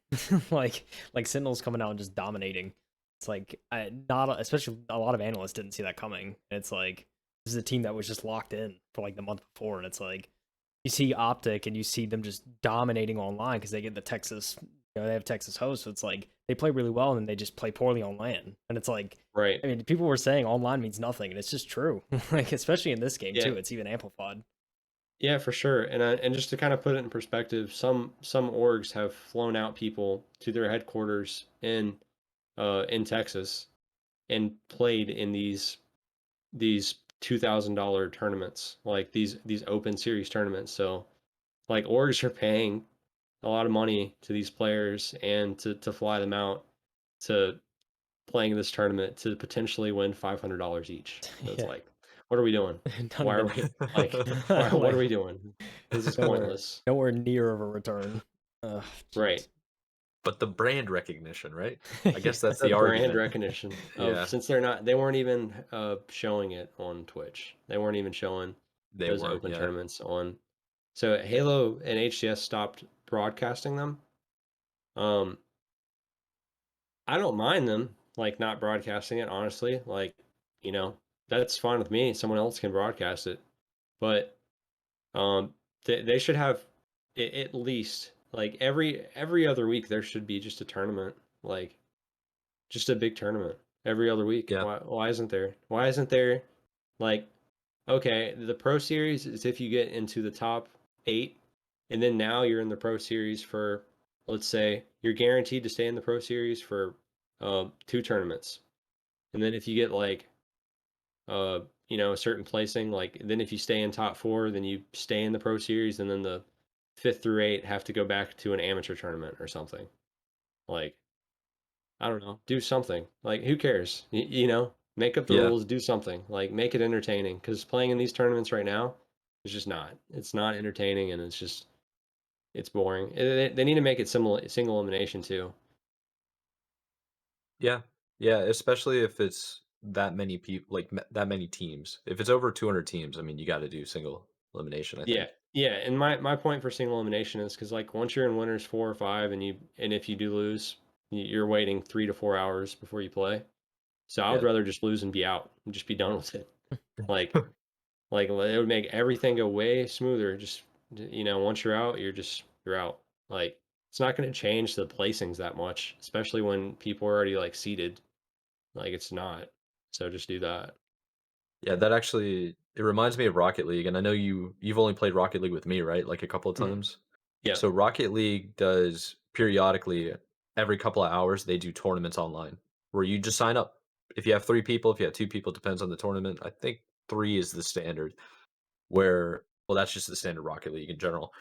like Sentinels coming out and just dominating. It's like especially a lot of analysts didn't see that coming. And it's like this is a team that was just locked in for like the month before, and it's like you see Optic and you see them just dominating online because they get the Texas, they have Texas hosts. So it's like they play really well and then they just play poorly on LAN, and it's like Right. I mean, people were saying online means nothing, and it's just true. Like, especially in this game Yeah. too, it's even amplified. Yeah, for sure. And just to kind of put it in perspective, some orgs have flown out people to their headquarters in Texas and played in these $2,000 tournaments, like these open series tournaments. So like orgs are paying a lot of money to these players and to fly them out to playing this tournament to potentially win $500 each. So it's Yeah, like, what are we doing? none Why of are it. we like what are Like we doing? This is nowhere, pointless. nowhere near of a return. Right. Jeez. But the brand recognition, right? I guess that's The the brand argument. recognition of, Yeah, since they weren't even showing it on Twitch. They weren't even showing they those weren't. open Yeah, tournaments on. So Halo and HCS stopped broadcasting them. Um, I don't mind them like not broadcasting it, honestly. Like, you know, that's fine with me. Someone else can broadcast it. But they should have at least like every other week there should be just a tournament, like just a big tournament every other week. yeah, Why isn't there? Why isn't there like, okay, the Pro Series is if you get into the top 8, and then now you're in the Pro Series for, let's say you're guaranteed to stay in the Pro Series for 2 tournaments. And then if you get like a certain placing, like then if you stay in top 4, then you stay in the Pro Series, and then the 5th through 8 have to go back to an amateur tournament or something. Like, I don't know, do something. Like, who cares? Make up the yeah, rules, do something. Like, make it entertaining. Because playing in these tournaments right now is just not. It's not entertaining, and it's boring. They need to make it single elimination too. yeah, yeah. Especially if it's that many people, like that many teams. If it's over 200 teams, I mean, you got to do single elimination. I Yeah, think. yeah. And my point for single elimination is because like once you're in winners 4 or 5, and if you do lose, you're waiting 3 to 4 hours before you play. So I would Yeah, rather just lose and be out and just be done with it. Like, it would make everything go way smoother. Just once you're out, you're out. Like, it's not going to change the placings that much, especially when people are already like seated. Like, it's not. So just do that. yeah. That actually it reminds me of Rocket League, and I know you've only played Rocket League with me, right? Like a couple of Mhm. times. Yeah. So Rocket League does periodically every couple of hours they do tournaments online where you just sign up. If you have 3 people, if you have 2 people, depends on the tournament. I think 3 is the standard where well that's just the standard Rocket League in general.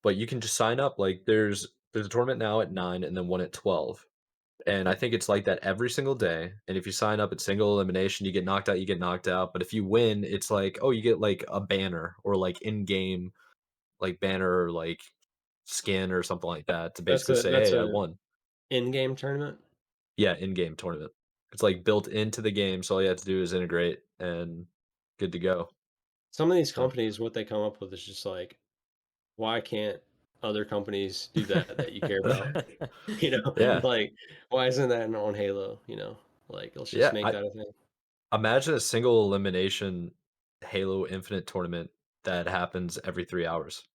But you can just sign up like there's a tournament now at 9 and then one at 12. And I think it's like that every single day. And if you sign up at single elimination, you get knocked out, you get knocked out. But if you win, it's like, oh, you get like a banner or like in-game like banner or like skin or something like that to That's basically a say, that's hey, I a won. in-game tournament. Yeah, in-game tournament. It's like built into the game, so all you have to do is integrate and good to go. Some of these So companies, what they come up with is just like, why can't other companies do that you care about? You know, yeah. like why isn't that on Halo? You know, like let's just Yeah. make I that a thing. imagine a single elimination Halo Infinite tournament that happens every 3 hours.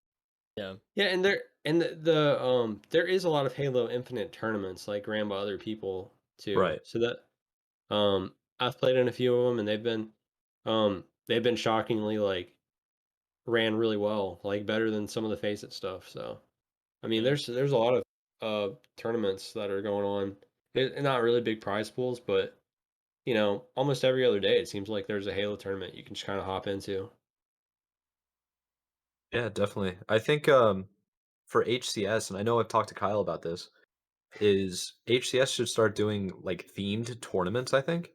Yeah. Yeah, and there is a lot of Halo Infinite tournaments like ran by other people too. Right. So that I've played in a few of them and they've been shockingly like ran really well, like better than some of the Face It stuff. So I mean, Yeah. there's a lot of tournaments that are going on. Not really big prize pools, but you know, almost every other day it seems like there's a Halo tournament you can just kind of hop into. Yeah, definitely. I think for HCS, and I know I've talked to Kyle about this, is HCS should start doing like themed tournaments, I think.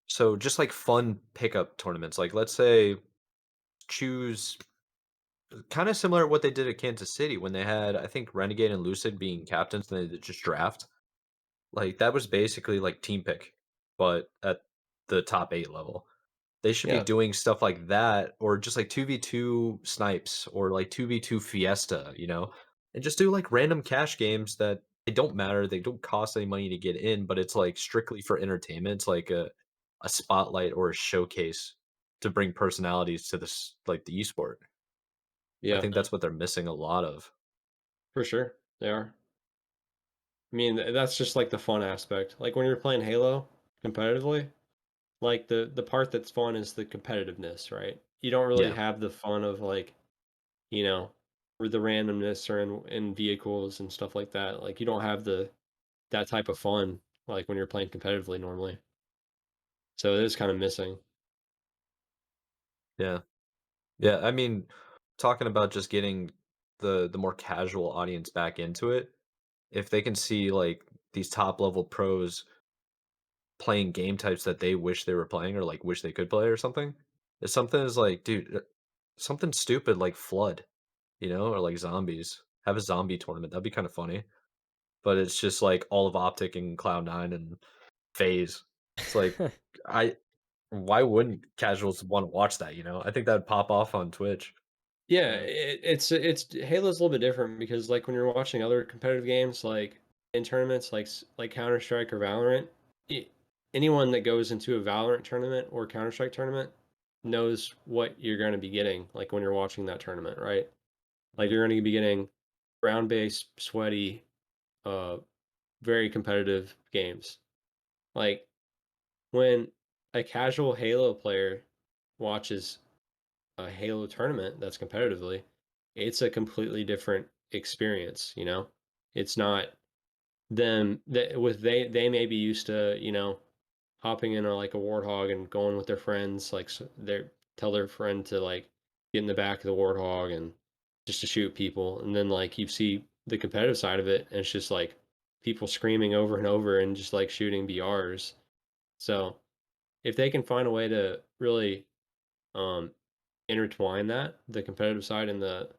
So just like fun pickup tournaments. Like let's say choose kind of similar to what they did at Kansas City when they had I think Renegade and Lucid being captains and they did just draft. Like that was basically like team pick, but at the top 8 level. They should be Yeah, doing stuff like that or just like 2v2 snipes or like 2v2 fiesta, you know? And just do like random cash games that they don't matter, they don't cost any money to get in, but it's like strictly for entertainment. It's like a spotlight or a showcase to bring personalities to this like the esport. I yeah, think Yeah. that's what they're missing a lot of. for sure they are. I mean, that's just like the fun aspect. Like when you're playing Halo competitively, like the part that's fun is the competitiveness, right? You don't really Yeah. have the fun of like, you know, or the randomness or in vehicles and stuff like that. Like you don't have the that type of fun like when you're playing competitively normally. So it is kind of missing. Yeah. Yeah, I mean, talking about just getting the more casual audience back into it, if they can see like these top level pros playing game types that they wish they were playing or like wish they could play or something, if something is like, dude, something stupid like flood, you know, or like zombies. Have a zombie tournament. That'd be kind of funny. But it's just like all of Optic and Cloud9 and Phase. It's like I why wouldn't casuals want to watch that, you know? I think that'd pop off on Twitch. Yeah, Yeah. it's Halo's a little bit different because like when you're watching other competitive games like in tournaments like Counter Strike or Valorant, it, anyone that goes into a Valorant tournament or Counter Strike tournament knows what you're going to be getting like when you're watching that tournament, right? Like Mhm. you're going to be getting round based, sweaty, uh, very competitive games. Like when a casual Halo player watches a Halo tournament that's competitively, it's a completely different experience, you know? It's not them that with they may be used to, you know, hopping in like a warthog and going with their friends, like they tell their friend to like get in the back of the warthog and just to shoot people. And then like you see the competitive side of it and it's just like people screaming over and over and just like shooting BRs. So if they can find a way to really um intertwine that, the competitive side and the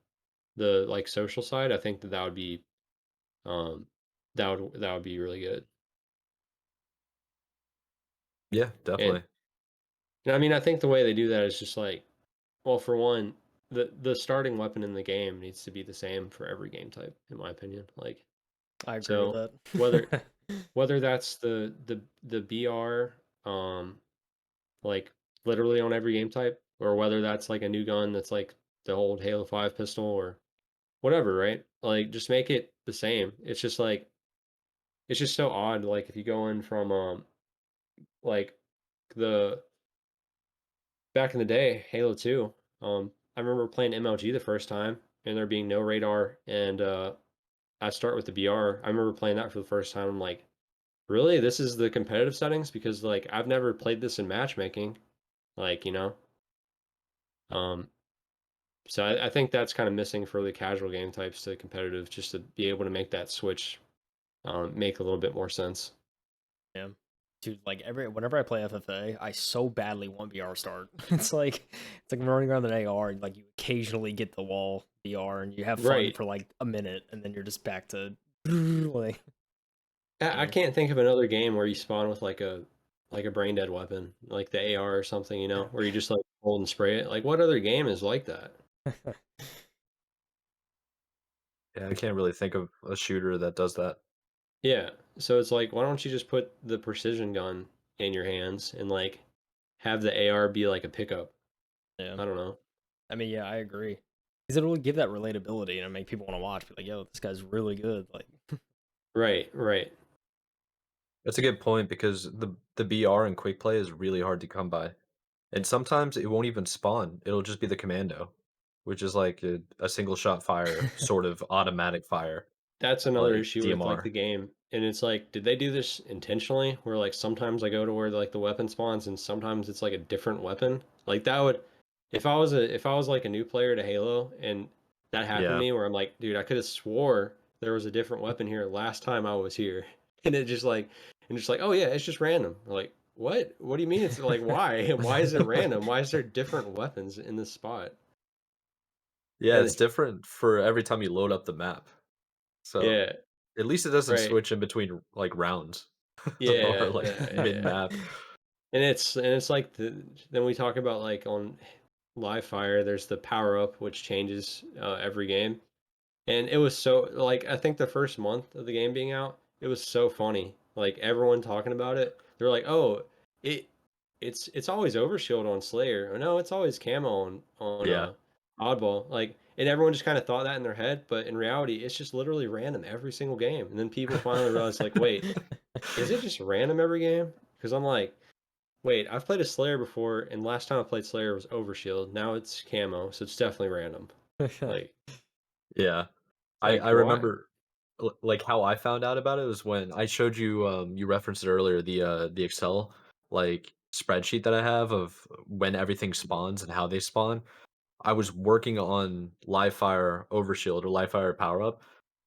like social side, I think that that would be um that would be really good. Yeah, And, definitely. and I mean, I think the way they do that is just like, well, for one, the starting weapon in the game needs to be the same for every game type, in my opinion. Like, I agree with so whether that. whether that's the BR, like literally on every game type, or whether that's like a new gun that's like the old Halo 5 pistol or whatever, right? Like, just make it the same. It's just like it's just so odd. Like, if you go in from like the back in the day, Halo 2, I remember playing MLG the first time and there being no radar and I start with the BR. I remember playing that for the first time. I'm like, really? This is the competitive settings? Because like I've never played this in matchmaking. Like, you know. Um so I think that's kind of missing for the casual game types to competitive, just to be able to make that switch make a little bit more sense. Yeah. Dude, like whenever I play FFA, I so badly want VR start. It's like I'm running around an AR and like you occasionally get the wall VR and you have fun Right. for like a minute and then you're just back to like I yeah. can't think of another game where you spawn with like a brain dead weapon, like the AR or something, where you just like hold and spray it. Like what other game is like that? Yeah, I can't really think of a shooter that does that. Yeah. So it's like, why don't you just put the precision gun in your hands and like have the AR be like a pickup? Yeah. I don't know. I mean, yeah, I agree. Because it'll give that relatability and make people want to watch. Be like, yo, this guy's really good. Like, Right, right. That's a good point because the BR and quick play is really hard to come by. yeah, And sometimes it won't even spawn. It'll just be the commando, which is like a single shot fire, sort of automatic fire, That's another like issue with like the DMR. game. And it's like, did they do this intentionally? Where like sometimes I go to where like the weapon spawns and sometimes it's like a different weapon. Like that would if I was like a new player to Halo and that happened to Yeah. me where I'm like, dude, I could have swore there was a different weapon here last time I was here. And it just like oh yeah, it's just random. Like, what? What do you mean it's like why? Why is it random? Why is there different weapons in this spot? Yeah, And it's different for every time you load up the map. So yeah, at least it doesn't right. switch in between like rounds or Yeah, like mid yeah. map. And it's like then we talk about like on live fire, there's the power up which changes every game, and it was so like I think the first month of the game being out, it was so funny. Like everyone talking about it, they're like, "Oh, it it's always overshield on Slayer. Or no, it's always camo on Yeah. Oddball." Like, and everyone just kind of thought that in their head, but in reality, it's just literally random every single game. And then people finally realized, like, wait, is it just random every game? Because I'm like, wait, I've played a Slayer before, and last time I played Slayer was Overshield. Now it's camo, so it's definitely random. Like, Yeah. I why? remember like how I found out about it was when I showed you you referenced it earlier, the Excel like spreadsheet that I have of when everything spawns and how they spawn. I was working on live fire overshield or live fire power up,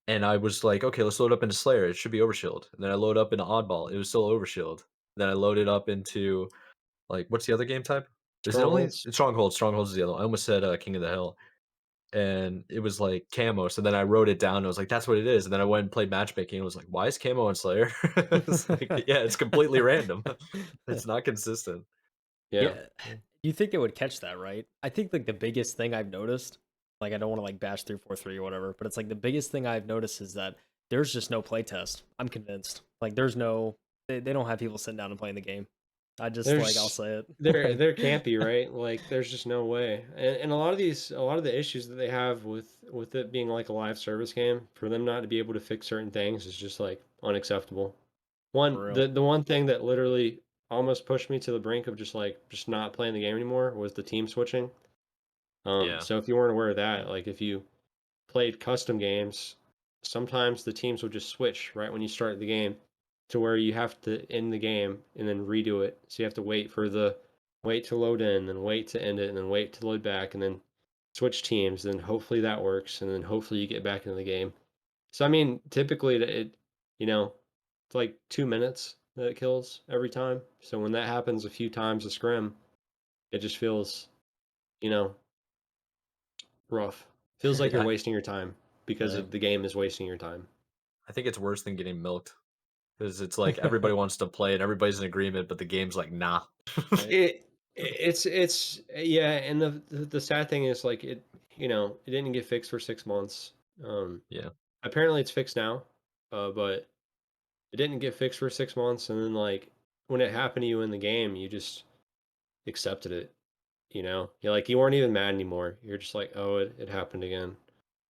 and I was like, okay, let's load up into Slayer. It should be overshield. And then I load up into oddball. It was still overshield. Then I loaded up into like what's the other game type? Is it only Strongholds? Stronghold? Strongholds is the other one. I almost said King of the Hill, and it was like camo. So then I wrote it down. And I was like, that's what it is. And then I went and played matchmaking. And was like, why is camo on Slayer? It's like, yeah, it's completely random. It's not consistent. Yeah. yeah. You think they would catch that, right? I think like the biggest thing I've noticed, like I don't want to like bash 343 or whatever, but it's like the biggest thing I've noticed is that there's just no playtest. I'm convinced. Like there's no they don't have people sitting down and playing the game. I just like I'll There's say there it. there can't be, right? Like there's just no way. And a lot of the issues that they have with it being like a live service game, for them not to be able to fix certain things is just like unacceptable. For One real. the one thing that literally almost pushed me to the brink of just not playing the game anymore was the team switching. Yeah. So if you weren't aware of that, like if you played custom games, sometimes the teams will just switch right when you start the game to where you have to end the game and then redo it. So you have to wait to load in, then wait to end it, and then wait to load back, and then switch teams. Then hopefully that works, and then hopefully you get back into the game. So I mean, typically you know, it's like 2 minutes that it kills every time. So when that happens a few times a scrim, it just feels, you know, rough. Feels like you're I, wasting your time because Yeah. the game is wasting your time. I think it's worse than getting milked because it's like everybody wants to play and everybody's in agreement, but the game's like, nah. Right. It's yeah, and the sad thing is like it didn't get fixed for 6 months. Yeah. Apparently it's fixed now, but it didn't get fixed for 6 months, and then like when it happened to you in the game, you just accepted it. You're like you weren't even mad anymore. You're just like, oh, it happened again.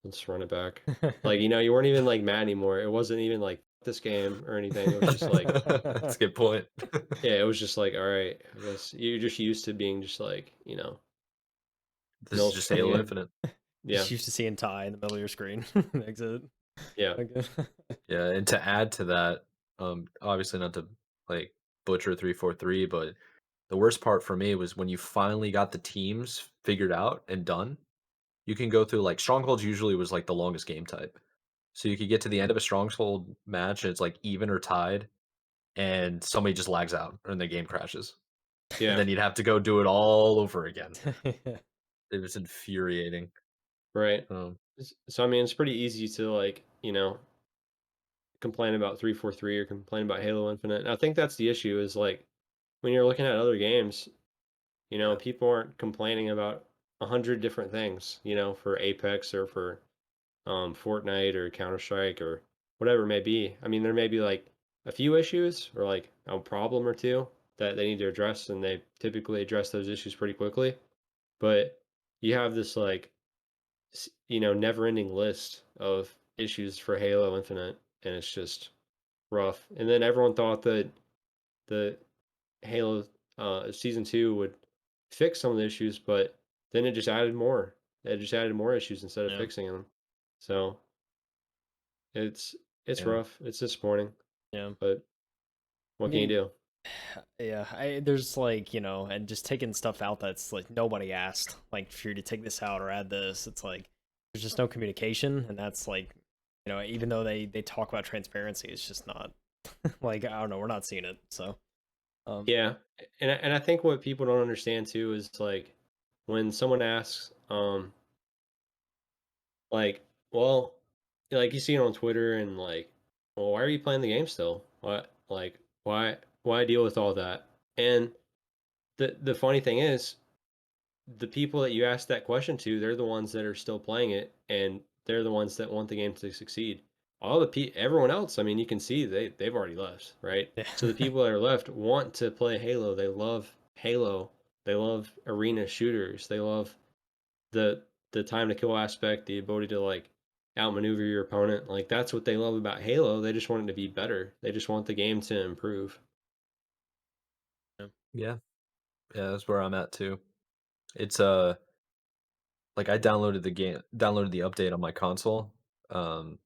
Let's run it back. Like you weren't even like mad anymore. It wasn't even like this game or anything. It was just like That's a good point. yeah, it was just like, all right, I guess you're just used to being just like, This is milked just Halo again. Infinite. Yeah, Just used to seeing Ty in the middle of your screen. Exit. yeah. Okay. Yeah, and to add to that, obviously not to like butcher 343, but the worst part for me was when you finally got the teams figured out and done. You can go through like strongholds usually was like the longest game type. So you could get to the end of a stronghold match and it's like even or tied and somebody just lags out and the game crashes, and Yeah, then you'd have to go do it all over again. It was infuriating. right. Um, So I mean, it's pretty easy to like, complain about 343 or complain about Halo Infinite. And I think that's the issue is like when you're looking at other games, yeah, people aren't complaining about 100 different things, for Apex or for Fortnite or Counter Strike or whatever it may be. I mean, there may be like a few issues or like a problem or two that they need to address, and they typically address those issues pretty quickly. But you have this like never-ending list of issues for Halo Infinite, and it's just rough. And then everyone thought that the Halo season 2 would fix some of the issues, but then it just added more. It just added more issues instead of Yeah, fixing them. So it's it's yeah, rough. It's disappointing, yeah. but I what can you mean, do? yeah, there's like, and just taking stuff out that's like nobody asked, like for you to take this out or add this. It's like there's just no communication, and that's like, even though they talk about transparency, it's just not like, I don't know, we're not seeing it. So, um, Yeah, and I think what people don't understand too is like when someone asks, like, well, like you see it on Twitter and like, well, why are you playing the game still? What, like, why deal with all that? And the funny thing is, the people that you ask that question to, they're the ones that are still playing it, and they're the ones that want the game to succeed. Everyone else, I mean, you can see they've already left, right? yeah, So the people that are left want to play Halo. They love Halo. They love arena shooters. They love the the time to kill aspect, the ability to like outmaneuver your opponent. Like that's what they love about Halo. They just want it to be better. They just want the game to improve. yeah, yeah, yeah. That's where I'm at too. It's like I downloaded the update on my console, um,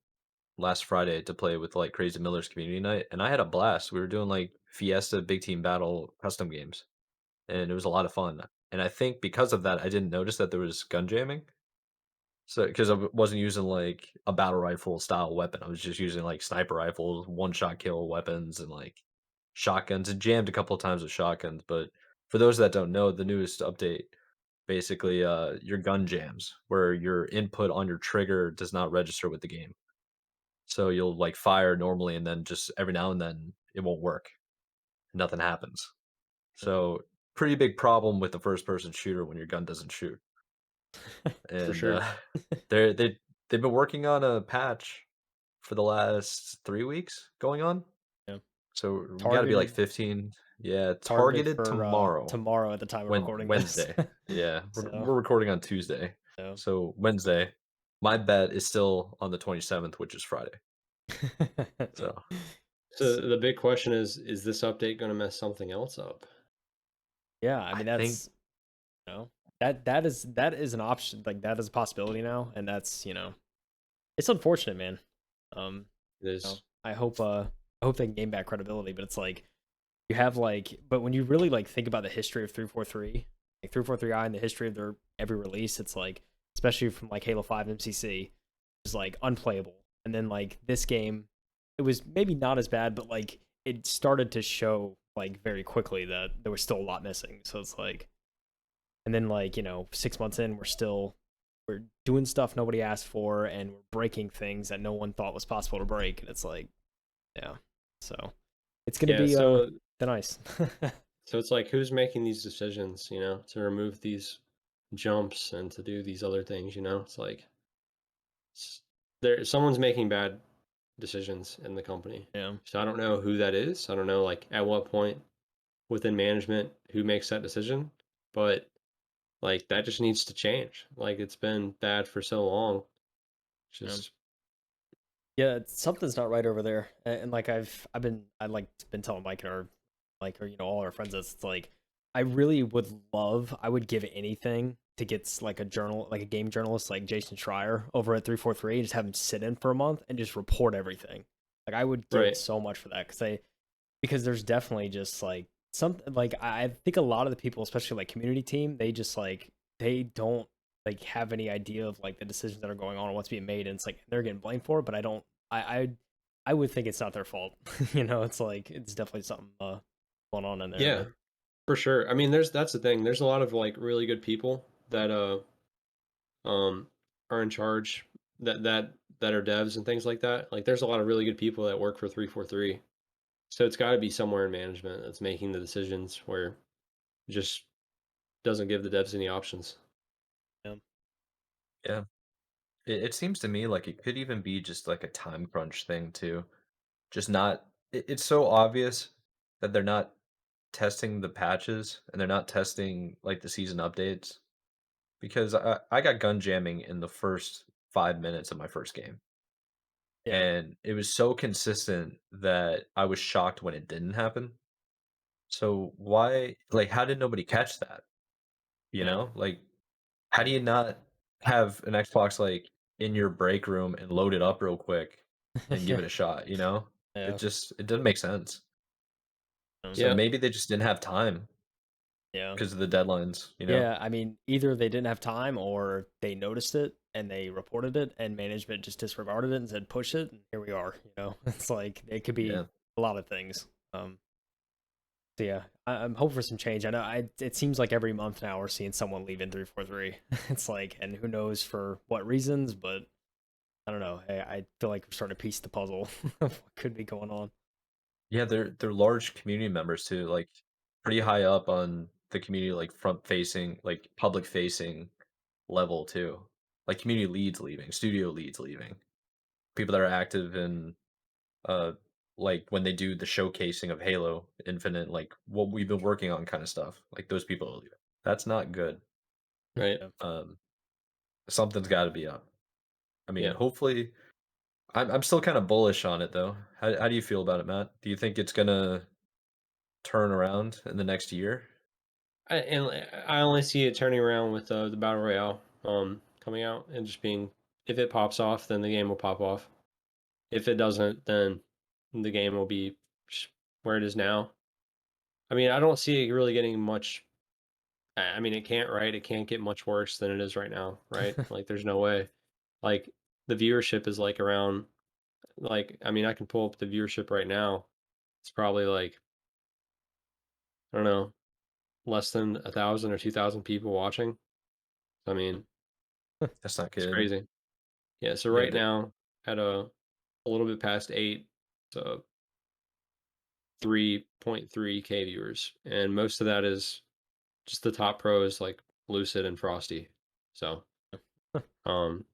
last Friday to play with like Crazy Miller's community night, and I had a blast. We were doing like Fiesta Big Team Battle custom games, and it was a lot of fun. And I think because of that, I didn't notice that there was gun jamming. So, because wasn't using like a battle rifle style weapon, I was just using like sniper rifles, one shot kill weapons, and like shotguns. It jammed a couple of times with shotguns, but for those that don't know, the newest update basically your gun jams where your input on your trigger does not register with the game. So you'll like fire normally, and then just every now and then it won't work. Nothing happens. So pretty big problem with the first person shooter when your gun doesn't shoot. For And sure. they've been working on a patch for the last 3 weeks going on. yeah. So we got to be like Targeted 15. Yeah, targeted targeted for tomorrow. tomorrow at the time of recording this. Wednesday. Yeah, So, we're recording on Tuesday. yeah. So Wednesday. My bet is still on the 27th, which is Friday. So So the big question is this update going to mess something else up? yeah, I I mean think that's that is an option, like that is a possibility now, and that's it's unfortunate, man. Um, It is. I hope they can gain back credibility, but it's like you have like, but when you really like think about the history of 343, like 343i and the history of their every release, it's like, especially from like Halo 5 MCC, is like unplayable, and then like this game, it was maybe not as bad, but like it started to show like very quickly that there was still a lot missing. So it's like, and then like 6 months in, we're doing stuff nobody asked for, and we're breaking things that no one thought was possible to break, and it's like, yeah, so it's gonna Yeah, be so the nice. so it's like who's making these decisions, to remove these jumps and to do these other things, It's like someone's making bad decisions in the company. Yeah, So I don't know who that is. I don't know like at what point within management who makes that decision, but like that just needs to change. Like it's been bad for so long. yeah. Just Yeah, something's not right over there. And like I like been telling Mike and our like, or all our friends, it's like I really I would give anything to get like a game journalist like Jason Schreier over at 343 and just have him sit in for a month and just report everything. Like I would give right. so much for that because there's definitely just like something like I think a lot of the people, especially like community team, they just like they don't like have any idea of like the decisions that are going on and what's being made, and it's like they're getting blamed for it. But I don't. I I would think it's not their fault. You know, it's like it's definitely something going on in there, Yeah, but for sure. I mean, that's the thing. There's a lot of like really good people that um are in charge that are devs and things like that. Like there's a lot of really good people that work for 343. So it's got to be somewhere in management that's making the decisions where it just doesn't give the devs any options. yeah. Yeah. It seems to me like it could even be just like a time crunch thing too. Just not it's so obvious that they're not testing the patches and they're not testing like the season updates because I got gun jamming in the first 5 minutes of my first game. Yeah. And it was so consistent that I was shocked when it didn't happen. So why like how did nobody catch that? You Yeah. know? Like how do you not have an Xbox like in your break room and load it up real quick and give Yeah. it a shot, you know? Yeah. It doesn't make sense. So Yeah. maybe they just didn't have time Yeah. because of the deadlines, you know? Yeah, I mean, either they didn't have time or they noticed it and they reported it and management just disregarded it and said push it and here we are, you know. It's like it could be Yeah. a lot of things. So yeah, I'm hoping for some change. I know it seems like every month now we're seeing someone leaving 343. It's like, and who knows for what reasons, but I don't know. I feel like we're starting to piece the puzzle of what could be going on. Yeah, they're large community members too, like pretty high up on the community like front facing, like public facing level too. Like community leads leaving, studio leads leaving. People that are active in uh like when they do the showcasing of Halo Infinite, like what we've been working on kind of stuff. Like those people are leaving. That's not good. Right. Yeah. Um Something's gotta be up. I mean, Yeah. hopefully I'm still kind of bullish on it though. How do you feel about it, Matt? Do you think it's gonna turn around in the next year? I only see it turning around with the battle royale coming out and just being, if it pops off, then the game will pop off. If it doesn't, then the game will be where it is now. I mean, I don't see it really getting much. I mean, it can't, right? It can't get much worse than it is right now, right? Like, there's no way. Like, the viewership is like around, like, I mean, I can pull up the viewership right now. It's probably like, I don't know, less than 1,000 or 2,000 people watching. I mean, That's not it's good. crazy. Yeah. So Yeah, right now, at a little bit past eight, so 3.3K viewers, and most of that is just the top pros like Lucid and Frosty. So, um,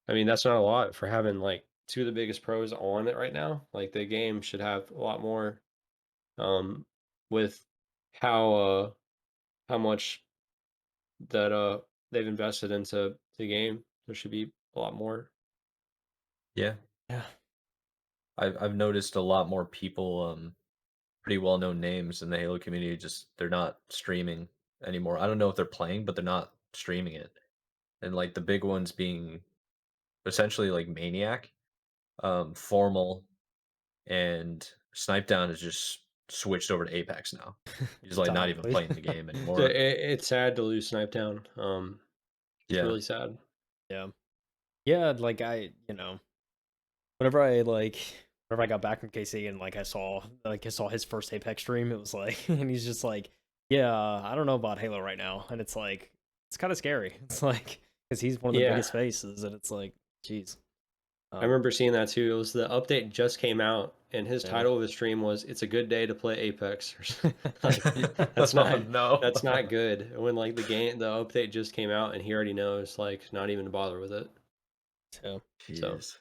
I mean, that's not a lot for having like two of the biggest pros on it right now. Like the game should have a lot more, um, with how how much that they've invested into the game. There should be a lot more. yeah. Yeah. I've noticed a lot more people, pretty well known names in the Halo community. Just they're not streaming anymore. I don't know if they're playing, but they're not streaming it. And like the big ones being essentially like Maniac, Formal, and Snipe Down is just switched over to Apex now. He's like not even Ironically. playing the game So anymore. it's sad to lose Snipe Down. It's Yeah, really sad. Yeah. Yeah, like whenever I like whenever I got back from KC and I saw his first Apex stream, it was like and he's just like, "Yeah, I don't know about Halo right now." And it's like it's kind of scary. It's like cuz he's one of the Yeah, biggest faces and it's like, "Jeez." I Um remember seeing that too. It was the update just came out, and his yeah. title of his stream was "It's a good day to play Apex." Like, that's oh not no. that's not good. When like the update just came out, and he already knows, like, not even to bother with it. So, So Jeez.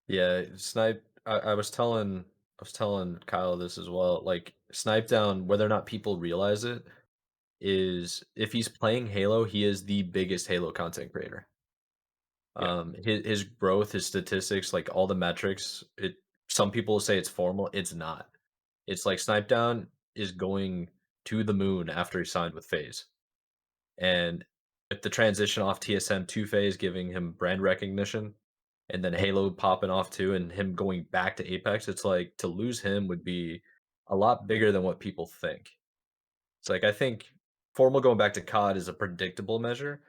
Yeah, Snipe. I was telling Kyle this as well. Like Snipe Down, whether or not people realize it, is if he's playing Halo, he is the biggest Halo content creator. yeah, His growth, his statistics, like all the metrics, it some people say it's formal, it's not. It's like Snipe Down is going to the moon after he signed with FaZe. And with the transition off TSM to FaZe giving him brand recognition, and then Halo popping off too, and him going back to Apex, it's like to lose him would be a lot bigger than what people think. It's like I think Formal going back to COD is a predictable measure,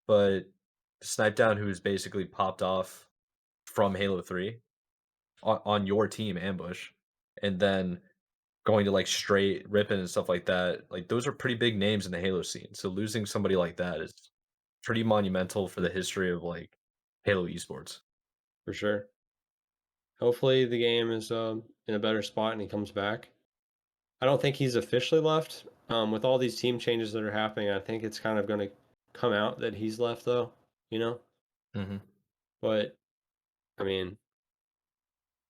but Snipe Down, who's basically popped off from Halo 3, on your team ambush, and then going to like straight ripping and stuff like that. Like those are pretty big names in the Halo scene. So losing somebody like that is pretty monumental for the history of like Halo esports. for sure. Hopefully the game is in a better spot and he comes back. I don't think he's officially left. With all these team changes that are happening, I think it's kind of going to come out that he's left, though. You know, Hmm. but I mean,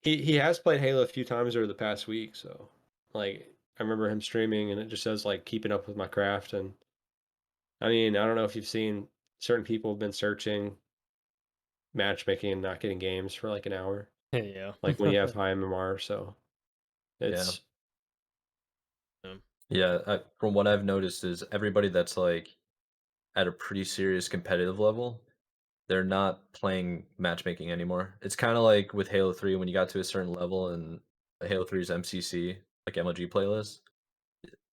he has played Halo a few times over the past week, so like I remember him streaming, and it just says like keeping up with my craft, and I mean, I don't know if you've seen certain people have been searching matchmaking and not getting games for like an hour, Yeah. like when you have high MMR. So Yeah. it's Um, Yeah. From what I've noticed is everybody that's like at a pretty serious competitive level, they're not playing matchmaking anymore. It's kind of like with Halo 3 when you got to a certain level in Halo 3's MCC, like MLG playlist.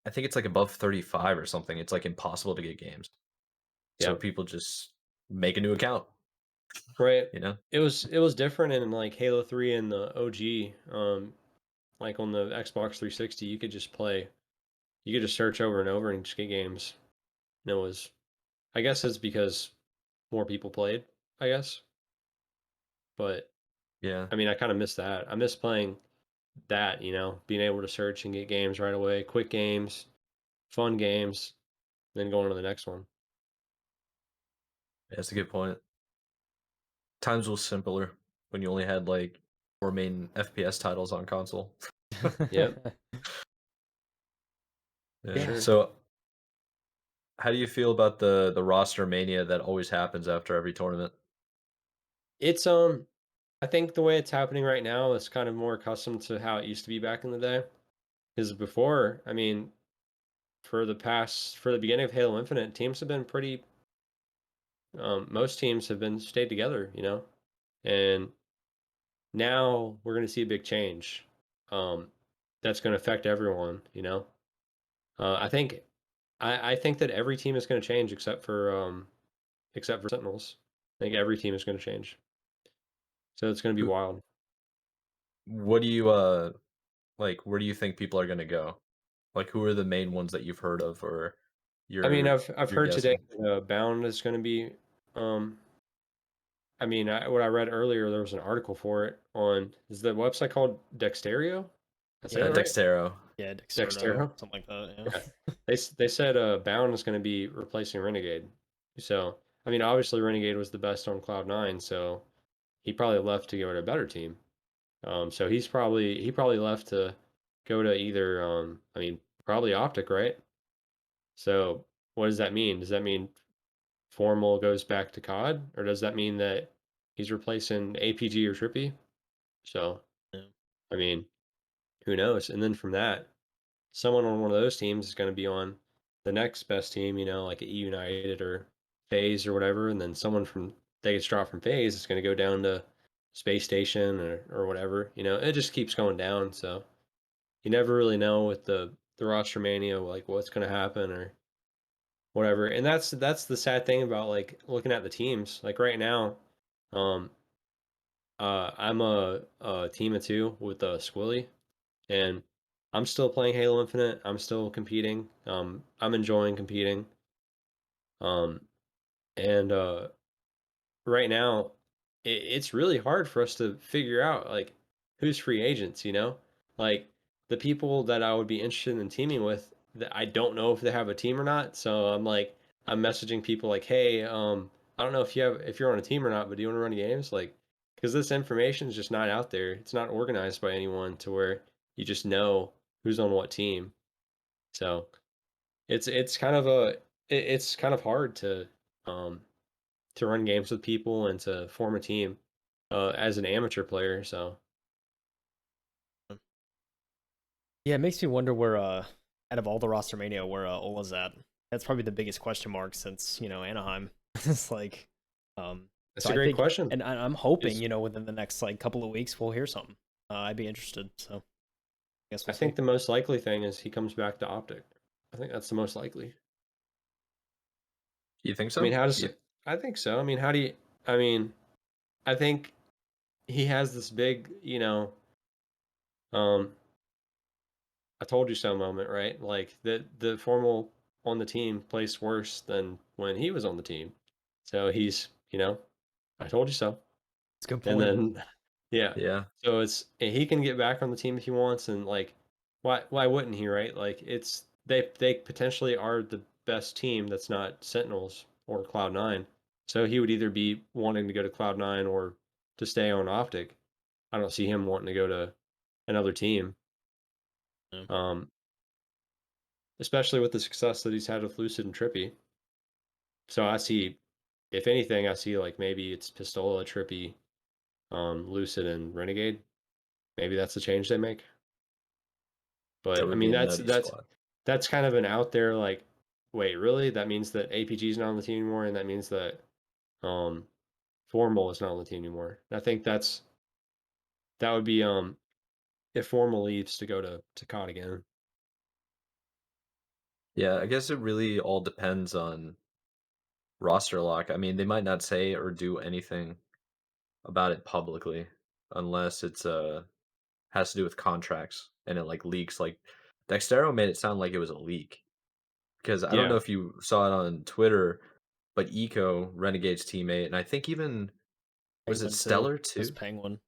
I think it's like above 35 or something. It's like impossible to get games. So yeah, people just make a new account, right. you know? It was different in like Halo 3 and the OG. Like on the Xbox 360, you could just play, you could just search over and over and just get games. And it was, I guess it's because more people played, I guess. But Yeah. I mean, I kind of miss that. I miss playing that, being able to search and get games right away, quick games, fun games, then going to the next one. That's a good point. Times was simpler when you only had like 4 main FPS titles on console. Yep, for Yeah. yeah. sure. So how do you feel about the roster mania that always happens after every tournament? It's I think the way it's happening right now is kind of more accustomed to how it used to be back in the day. Because before, I mean, for the beginning of Halo Infinite, teams have been pretty most teams have been stayed together, and now we're going to see a big change. Um, that's going to affect everyone, I think I think that every team is going to change except for Sentinels. I think every team is going to change. So it's going to be Who wild. what do you like where do you think people are gonna go? Like who are the main ones that you've heard of or I mean, you're I've you're heard today guessing? Bound is going to be. I mean, what I read earlier, there was an article for it on, is the website called Dexterio? I say that Yeah. right? Dextero. Yeah, Dexerto, Dextero. something like that. Yeah. Yeah. They said Bound is going to be replacing Renegade. So I mean, obviously Renegade was the best on Cloud 9, so he probably left to go to a better team. So he probably left to go to either I mean probably Optic, right? So what does that mean? Does that mean Formal goes back to COD, or does that mean that he's replacing APG or Trippy? So Yeah. I mean, who knows? And then from that, someone on one of those teams is going to be on the next best team, like a United or FaZe or whatever, and then someone from that gets dropped from FaZe is going to go down to Space Station or whatever. It just keeps going down. So you never really know with the Rostermania like what's going to happen or whatever. And that's the sad thing about like looking at the teams. Like right now, um, I'm a team of two with Squilly, and I'm still playing Halo Infinite. I'm still competing. I'm enjoying competing. Um, and right now, it's really hard for us to figure out like who's free agents. Like the people that I would be interested in teaming with. That I don't know if they have a team or not. So I'm messaging people like, hey, I don't know if you're on a team or not, but do you want to run games? Like, because this information is just not out there. It's not organized by anyone to where you just know who's on what team. So it's kind of it's kind of hard um to run games with people and to form a team as an amateur player. So Yeah, it makes me wonder where out of all the roster mania where Ola's at. That's probably the biggest question mark since, Anaheim. It's like that's so a I great think question. and I'm hoping, Is within the next like couple of weeks we'll hear something. I'd be interested, so I guess I we'll see. think the most likely thing is he comes back to Optic. I think that's the most likely. You think I mean, so? how does I think so. I mean, how do you? I mean, I think he has this big, um, I told you so moment, right? Like the formal on the team placed worse than when he was on the team. So he's, I told you so. It's a good And point. then yeah. Yeah, So he can get back on the team if he wants, and like why wouldn't he, right? Like they potentially are the best team that's not Sentinels or Cloud9. So he would either be wanting to go to Cloud9 or to stay on Optic. I don't see him wanting to go to another team. Yeah. Um, especially with the success that he's had with Lucid and Trippy. So I see, if anything, I see like maybe it's Pistola, Trippy, Lucid, and Renegade. Maybe that's the change they make. that But I would mean, be a nutty squad. that's kind of an out there like, wait, really? That means that APG is not on the team anymore, and that means that um, Formal is not on the team anymore. I think that would be if Formal leaves to go to COD again. Yeah, I guess it really all depends on roster lock. I mean, they might not say or do anything about it publicly unless it's has to do with contracts and it like leaks. Like Dextero made it sound like it was a leak because I don't know Yeah, if you saw it on Twitter, but Eco, Renegade's teammate, and I think even was it Penguin too. Stellar This too? Penguin.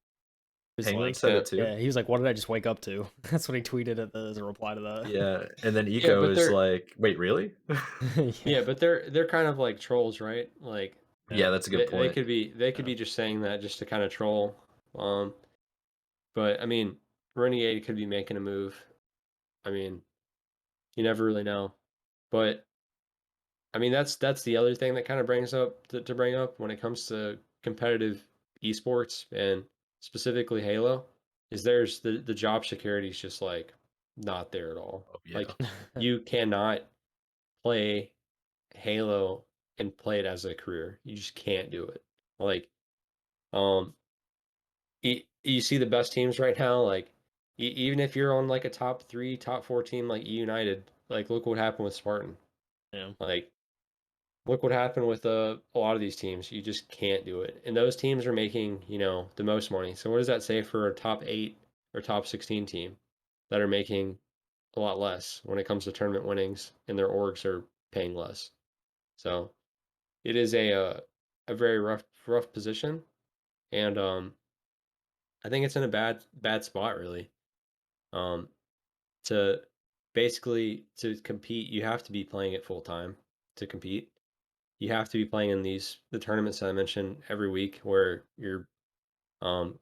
He was Penguin like, said yeah, it too. yeah, he was like, "What did I just wake up to?" That's what he tweeted as a reply to Yeah, and then yeah. Eco But is they're like, "Wait, really?" that. yeah, Yeah, but they're kind of like trolls, right? Like Yeah, yeah, that's a good they point. could yeah. be just saying that just to kind of troll. Um, but I mean, Renegade could be making a move. I mean, you never really know. But I mean, that's the other thing that kind of brings up to bring up when it comes to competitive esports and specifically Halo, is there's the job security is just like not there at all. Oh yeah. Like you cannot play Halo and play it as a career. You just can't do it. Like, um, you see the best teams right now. Like, even if you're on like a top three, top four team like E United, like look what happened with Spartan. Yeah, Like, look what happened with a lot of these teams. You just can't do it. And those teams are making, the most money. So what does that say for a top 8 or top 16 team that are making a lot less when it comes to tournament winnings and their orgs are paying less? So it is a very rough position, and I think it's in a bad spot really. Um, to basically to compete, you have to be playing it full time to compete. You have to be playing in the tournaments that I mentioned every week where you're um,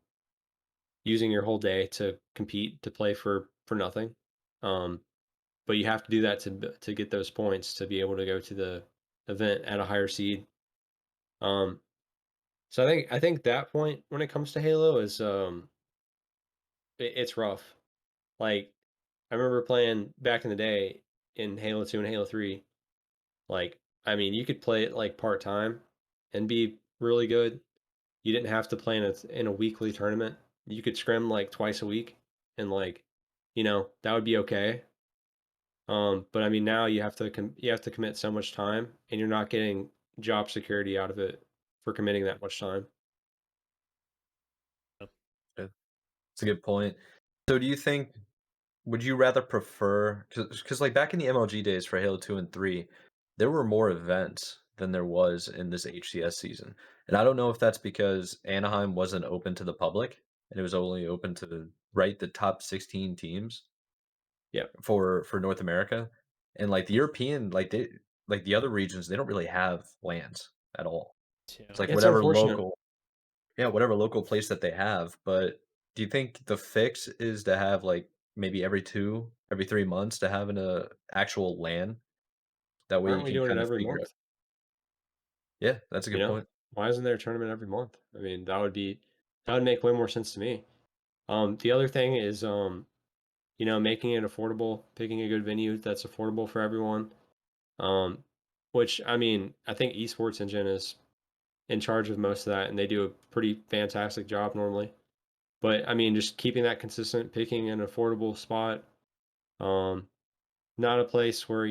using your whole day to compete to play for nothing. Um, but you have to do that to get those points to be able to go to the event at a higher seed. Um, so I think that point when it comes to Halo is it's rough. Like I remember playing back in the day in Halo 2 and Halo 3. Like I mean, you could play it like part time and be really good. You didn't have to play in a weekly tournament. You could scrim like twice a week and like, that would be okay. But I mean now you have to commit so much time and you're not getting job security out of it for committing that much time. Yeah, it's a good point. So do you think would you rather prefer because like back in the MLG days for Halo 2 and 3, there were more events than there was in this HCS season. And I don't know if that's because Anaheim wasn't open to the public and it was only open to right the top 16 teams Yeah. for North America. And like the European like the other regions, they don't really have lands at all. It's yeah. like It's whatever unfortunate. local yeah, whatever local place that they have, but do you think the fix is to have, like, maybe every 2, every 3 months to have actual LAN? That way Why you aren't we can doing it kinda every figure out month? yeah, that's a You good know? point. Why isn't there a tournament every month? I mean, that would make way more sense to me. The other thing is making it affordable, picking a good venue that's affordable for everyone. Um, which I mean, I think Esports Engine is in charge of most of that, and they do a pretty fantastic job normally. But I mean, just keeping that consistent, picking an affordable spot, um, not a place where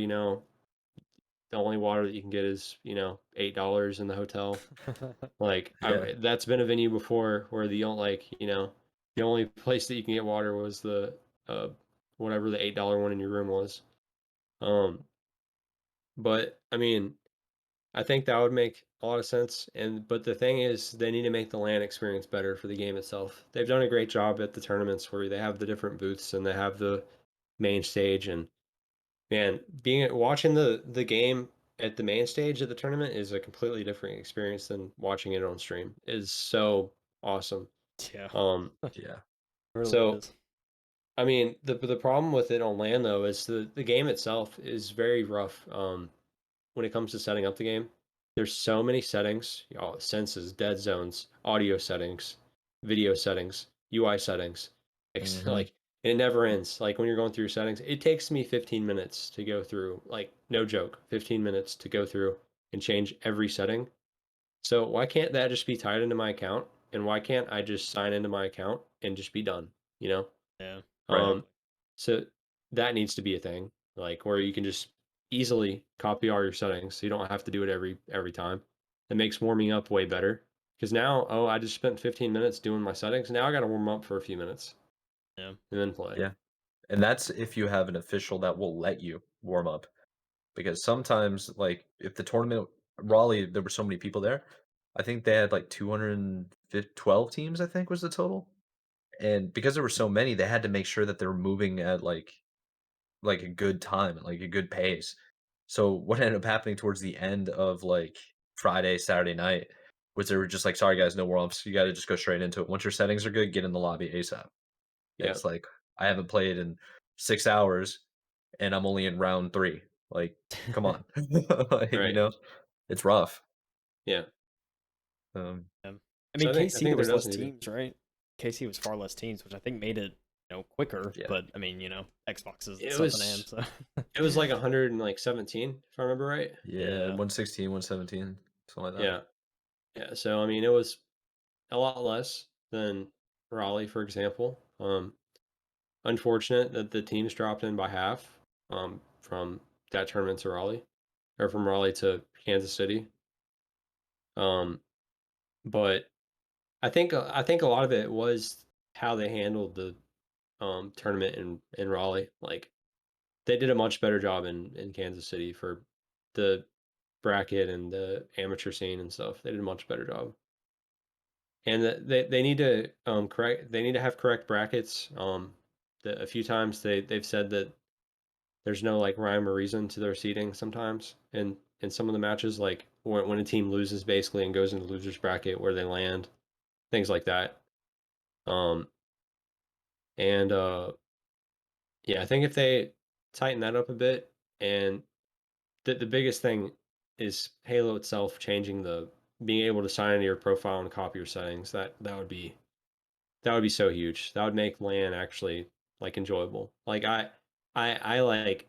the only water that you can get is, $8 in the hotel. Like, Yeah. that's been a venue before where the only, like, the only place that you can get water was the uh whatever the $8 one in your room was. Um, but I mean, I think that would make a lot of sense. But the thing is, they need to make the LAN experience better for the game itself. They've done a great job at the tournaments where they have the different booths and they have the main stage. And man, being watching the game at the main stage of the tournament is a completely different experience than watching it on stream. Is so awesome. Yeah, Um, Yeah. really so is. I mean, the problem with it on LAN though is the game itself is very rough. When it comes to setting up the game, there's so many settings, senses, dead zones, audio settings, video settings, UI settings. Hmm. Like it never ends. Like when you're going through your settings, it takes me 15 minutes to go through, like no joke, 15 minutes to go through and change every setting. So why can't that just be tied into my account? And why can't I just sign into my account and just be done? You know? Yeah, Right. Um, so that needs to be a thing, like where you can just easily copy all your settings, so you don't have to do it every time. It makes warming up way better. Because now, oh, I just spent 15 minutes doing my settings. Now I got to warm up for a few minutes yeah, and then play. Yeah. And that's if you have an official that will let you warm up. Because sometimes, like, if the tournament Raleigh, there were so many people there. I think they had like 212 teams, I think was the total. And because there were so many, they had to make sure that they were moving at like a good time, like a good pace. So what ended up happening towards the end of like Friday, Saturday night was they were just like, sorry guys, no warm-ups. You gotta just go straight into it. Once your settings are good, get in the lobby ASAP. And Yeah, it's like, I haven't played in 6 hours and I'm only in round three. Like, come on. Like, right. it's rough. Yeah. Um, yeah. I mean, So I KC think there there was does less need to be. teams, right? KC was far less teams, which I think made it quicker. yeah. But I mean, Xboxes and It stuff in hand, was so it was like 117, if I remember right. Yeah, yeah, 116, 117, something like that. Yeah. Yeah. So I mean, it was a lot less than Raleigh, for example. Unfortunate that the teams dropped in by half from that tournament to Raleigh, or from Raleigh to Kansas City. Um, but I think a lot of it was how they handled the tournament in Raleigh. Like they did a much better job in Kansas City for the bracket and the amateur scene and stuff. They did a much better job. And they need to correct. They need to have correct brackets. A few times they've said that there's no like rhyme or reason to their seating sometimes in some of the matches, like when a team loses basically and goes into losers bracket where they land, things like that. Um, and yeah, I think if they tighten that up a bit, and the biggest thing is Halo itself changing the being able to sign into your profile and copy your settings. That would be so huge. That would make LAN actually like enjoyable. Like I like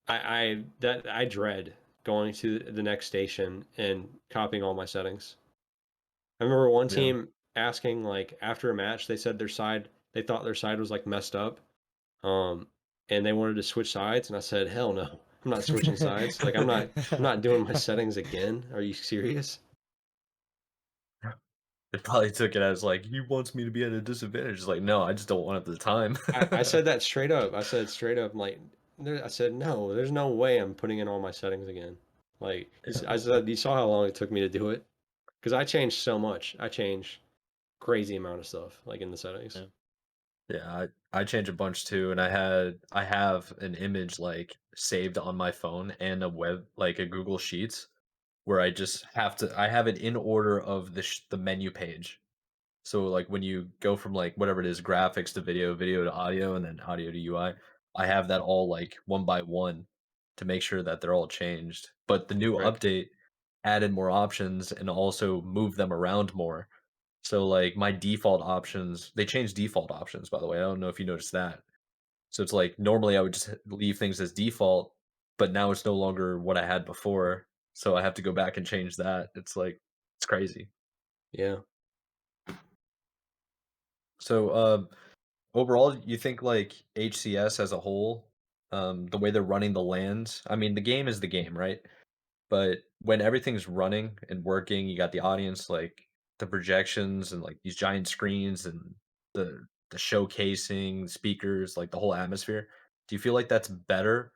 I dread going to the next station and copying all my settings. I remember one Yeah. team asking like after a match, they thought their side was like messed up, um, and they wanted to switch sides, and I said, hell no, I'm not switching sides. Like I'm not doing my settings again. Are you serious? They probably took it as like, he wants me to be at a disadvantage. It's like, no, I just don't want it at the time. I said that straight up. I said straight up, like, I said, no, there's no way I'm putting in all my settings again. Like, Yeah. I said, you saw how long it took me to do it? Because I changed so much. I changed crazy amount of stuff, like in the settings. yeah. Yeah, I change a bunch too, and I have an image like saved on my phone and a web like a Google Sheets where I have it in order of the menu page. So like when you go from like whatever it is, graphics to video, video to audio, and then audio to I have that all like one by one to make sure that they're all changed. But the new Right. update added more options and also moved them around more. So like my default options, they changed default options by the way. I don't know if you noticed that. So it's like normally I would just leave things as default, but now it's no longer what I had before. So I have to go back and change that. It's like it's crazy. Yeah. So overall, you think like HCS as a whole, the way they're running the lands. I mean, the game is the game, right? But when everything's running and working, you got the audience, like the projections and like these giant screens and the showcasing speakers, like the whole atmosphere. Do you feel like that's better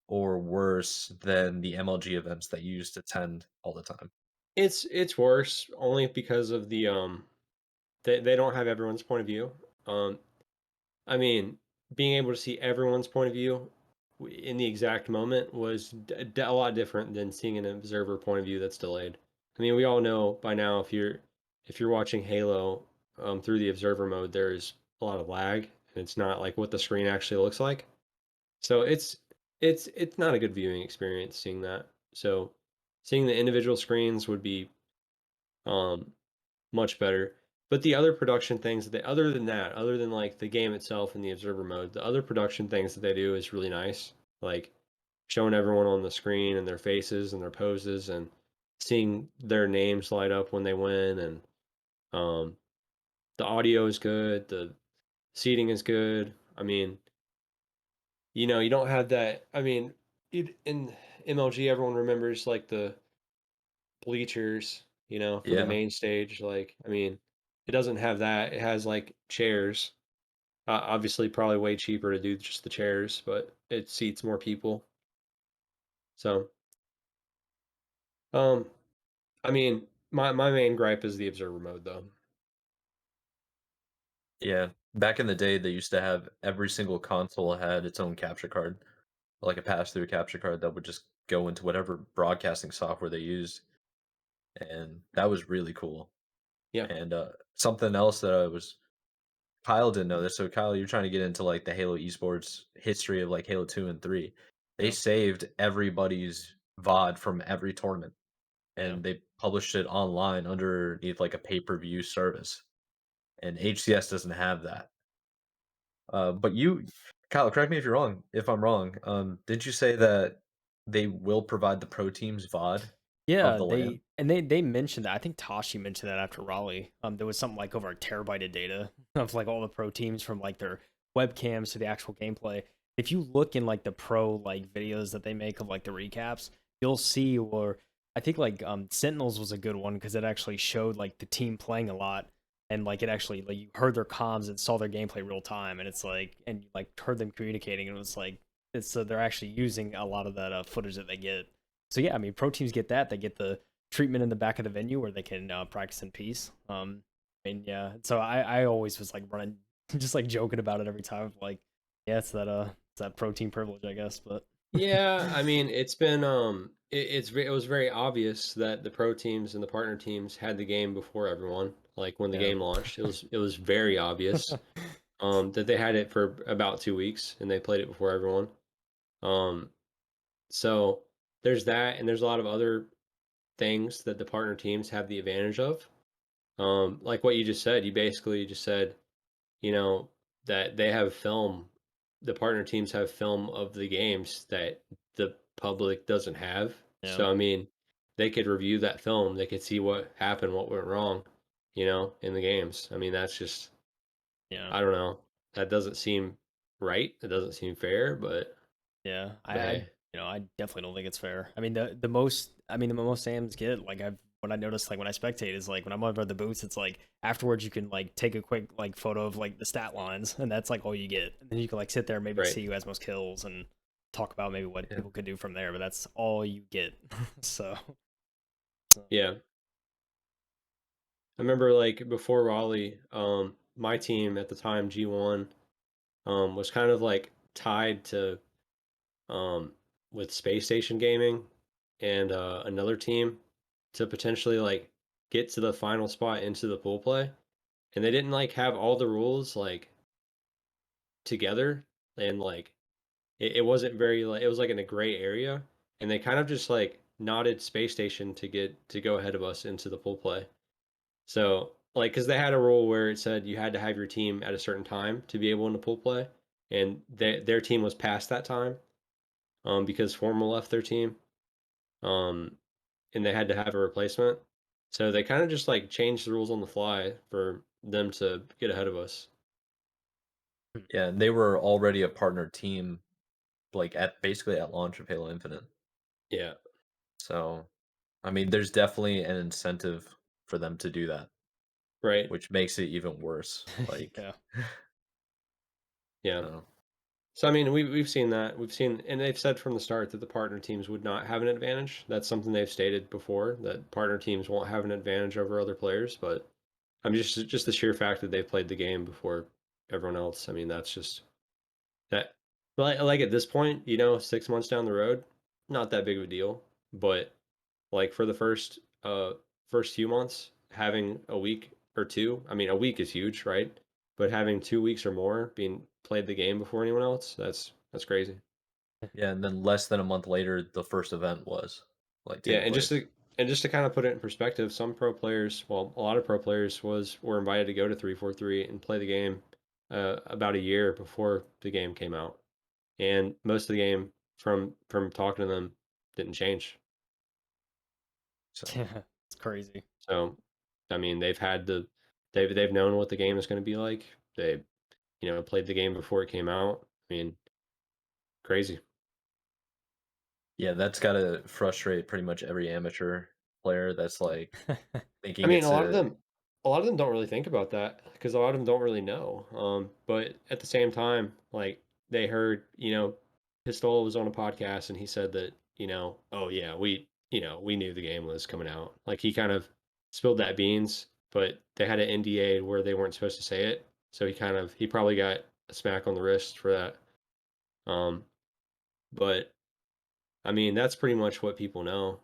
or worse than the MLG events that you used to attend all the time? It's worse only because of they don't have everyone's point of view. Um, I mean, being able to see everyone's point of view in the exact moment was a lot different than seeing an observer point of view that's delayed. I mean, we all know by now if you're watching Halo through the observer mode, there's a lot of lag, and it's not like what the screen actually looks like. So it's not a good viewing experience seeing that. So seeing the individual screens would be um much better. But the other production things that other than that, other than like the game itself and the observer mode, the other production things that they do is really nice. Like showing everyone on the screen and their faces and their poses and seeing their names light up when they win, and um the audio is good, the seating is good. I mean, you don't have that. I mean, in MLG everyone remembers like the bleachers, for the Yeah. main stage. Like, I mean, it doesn't have that. It has like chairs. Obviously, probably way cheaper to do just the chairs, but it seats more people. So, um, I mean, my main gripe is the observer mode, though. Yeah. Back in the day, they used to have every single console had its own capture card, like a pass-through capture card that would just go into whatever broadcasting software they used, and that was really cool. Yeah, And, something else that I was Kyle didn't know this, so Kyle, you're trying to get into, like, the Halo esports history of, like, Halo 2 and 3. They yeah, saved everybody's VOD from every tournament, Yeah. and they published it online underneath, like, a pay-per-view service, and HCS doesn't have that. But you Kyle, correct me if I'm wrong, did you say that they will provide the pro teams VOD of Yeah, the LAN? they mentioned that. I think Tashi mentioned that after Raleigh. There was something like over a terabyte of data of like all the pro teams from like their webcams to the actual gameplay. If you look in like the pro like videos that they make of like the recaps, you'll see or I think like Sentinels was a good one because it actually showed like the team playing a lot and like it actually like you heard their comms and saw their gameplay real time and it's like and you like heard them communicating and it was like it's so they're actually using a lot of that footage that they get. So yeah, I mean, pro teams get that. They get the treatment in the back of the venue where they can practice in peace. And yeah, so I always was like running, just like joking about it every time. Like, yeah, it's that pro team privilege, I guess. But yeah. I mean, it's been it was very obvious that the pro teams and the partner teams had the game before everyone. Like when the yeah, game launched, it was very obvious that they had it for about 2 weeks and they played it before everyone. Um, So there's that, and there's a lot of other things that the partner teams have the advantage of. Like what you just said, you basically just said, you know, that they have film, the partner teams have film of the games that the public doesn't have. yeah, So, I mean, they could review that film, they could see what happened, what went wrong, in the games. I mean, that's just, yeah. I don't know. That doesn't seem right. It doesn't seem fair, Yeah, but hey, I definitely don't think it's fair. I mean, the most, I mean, the most Sam's get, like what I noticed, like when I spectate is like when I'm over the booths, it's like afterwards you can like take a quick like photo of like the stat lines, and that's like all you get. And then you can like sit there and maybe right. see who has most kills and talk about maybe what Yeah. people could do from there, but that's all you get. so, so Yeah. I remember like before Raleigh, my team at the time, G1, was kind of like tied to um with Space Station Gaming and another team to potentially like get to the final spot into the pool play. And they didn't like have all the rules like together, and like it wasn't very like it was like in a gray area, and they kind of just like nodded Space Station to go ahead of us into the pool play. So, like, because they had a rule where it said you had to have your team at a certain time to be able in the pool play, and their team was past that time, because Formal left their team, um, and they had to have a replacement. So they kind of just like changed the rules on the fly for them to get ahead of us. Yeah, and they were already a partner team like at basically at launch of Halo Infinite. Yeah. So, I mean, there's definitely an incentive for them to do that, Right. which makes it even worse. Like, Yeah. Yeah. so So I mean, we've seen that. We've seen, and they've said from the start that the partner teams would not have an advantage. That's something they've stated before, that partner teams won't have an advantage over other players. But I mean, just the sheer fact that they've played the game before everyone else. I mean, that's just that. Like at this point, 6 months down the road, not that big of a deal. But like for the first few months, having a week or two. I mean, a week is huge, right? But having 2 weeks or more being played the game before anyone else, that's crazy. yeah, and then less than a month later, the first event was like Yeah, taking place. and just to kind of put it in perspective, some pro players, well, a lot of pro players were invited to go to 343 and play the game about a year before the game came out, and most of the game from talking to them didn't change. So Yeah, it's crazy. So, I mean, they've known what the game is going to be like. They played the game before it came out. I mean, crazy. yeah, that's gotta frustrate pretty much every amateur player that's like I thinking mean, it's a a lot of them don't really think about that because a lot of them don't really know. But at the same time, like they heard, Pistola was on a podcast and he said that, oh yeah, we knew the game was coming out. Like he kind of spilled that beans, but they had an NDA where they weren't supposed to say it. So he probably got a smack on the wrist for that. Um, but I mean, that's pretty much what people know.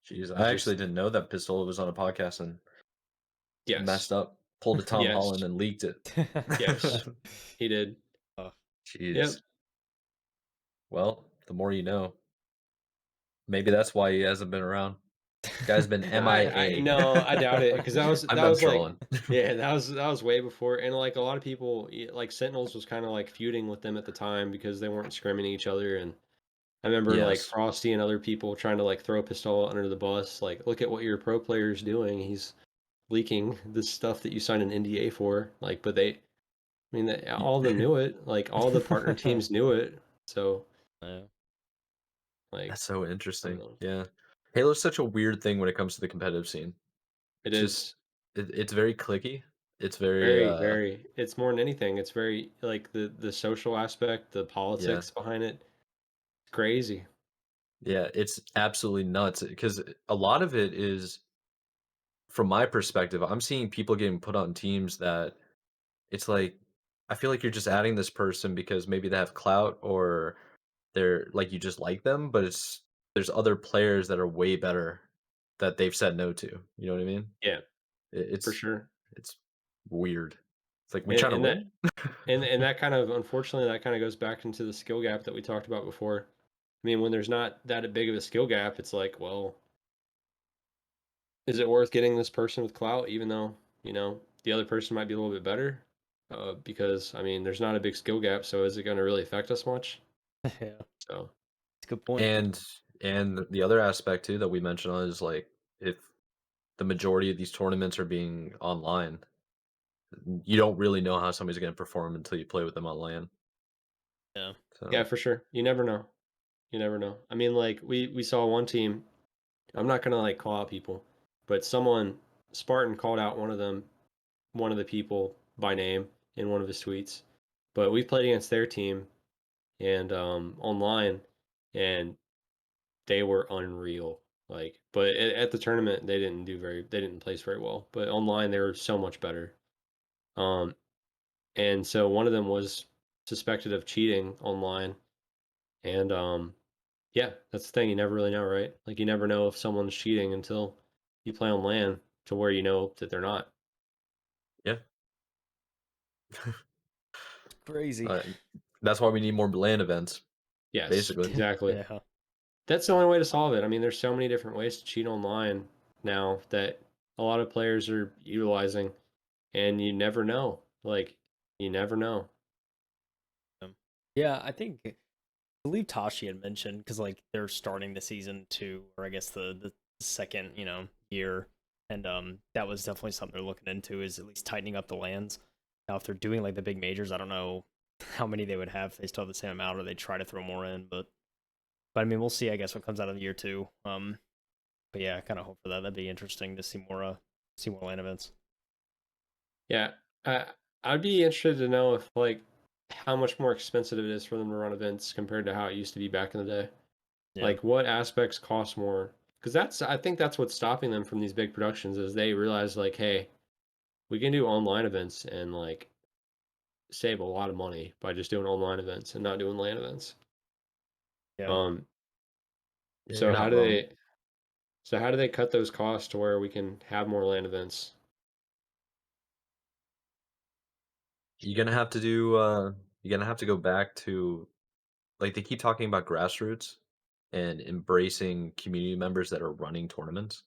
Jeez, It's I actually just didn't know that Pistola was on a podcast and yes, messed up, pulled a Tom yes, Holland and leaked it. yes, he did. Oh, Jeez. Yep. Well, the more you know. Maybe that's why he hasn't been around. Guy's been I MIA. no, I doubt it because that was I'm like trolling. yeah, that was way before, and like a lot of people like Sentinels was kind of like feuding with them at the time because they weren't scrimming each other, and I remember like Yes. Frosty and other people trying to like throw Pistola under the bus, like look at what your pro player is doing, he's leaking this stuff that you signed an NDA for, like, but I mean, Y all of them knew it, like all the partner teams knew it, so yeah. like That's so I don't interesting. know, Yeah. Halo's such a weird thing when it comes to the competitive scene. it It's just is. it's very clicky. It's very, Very, very. It's more than anything. It's very like the social aspect, the yeah. politics behind it. It's crazy. Yeah, it's absolutely nuts because a lot of it is from my perspective, I'm seeing people getting put on teams that it's like, I feel like you're just adding this person because maybe they have clout or they're like you just like them, but there's other players that are way better that they've said no to. You know what I mean? Yeah, It, for it's sure. it's weird. It's like we And trying to and that win. and that kind of unfortunately that kind of goes back into the skill gap that we talked about before. I mean, when there's not that big of a skill gap, it's like, well, is it worth getting this person with clout, even though the other person might be a little bit better? Because I mean, there's not a big skill gap, so is it going to really affect us much? Yeah. So It's a good point. and the other aspect too that we mentioned on is like if the majority of these tournaments are being online, you don't really know how somebody's going to perform until you play with them on LAN. Yeah. yeah, So for sure. You never know. You never know. I mean, like we saw one team. I'm not gonna like call out people, but Spartan called out one of the people by name in one of his tweets. But we played against their team and online, and they were unreal. Like, but at the tournament they didn't place very well. But online they were so much better. Um, and so one of them was suspected of cheating online, and yeah, that's the thing. You never really know, right? Like you never know if someone's cheating until you play on LAN to where you know that they're not. yeah, It's crazy. uh, that's why we need more LAN events, Yes, basically. exactly. Yeah. That's the only way to solve it. I mean, there's so many different ways to cheat online now that a lot of players are utilizing, and you never know. Like, you never know. Yeah, I think I believe Tashi had mentioned because like they're starting the season two, or I guess the second year, and that was definitely something they're looking into is at least tightening up the lands. Now, if they're doing like the big majors, I don't know how many they would have if they still have the same amount, or they try to throw more in. But I mean, we'll see. I guess what comes out of the year two. But yeah, I kind of hope for that. That'd be interesting to see more LAN events. Yeah, I I'd be interested to know if like how much more expensive it is for them to run events compared to how it used to be back in the day. Yeah, Like what aspects cost more? Because that's I think that's what's stopping them from these big productions is they realize like, hey, we can do online events and like save a lot of money by just doing online events and not doing LAN events. yeah. Um, Yeah, you're so how not do wrong. they cut those costs to where we can have more LAN events? You're gonna have to do. You're gonna have to go back to like they keep talking about grassroots and embracing community members that are running tournaments.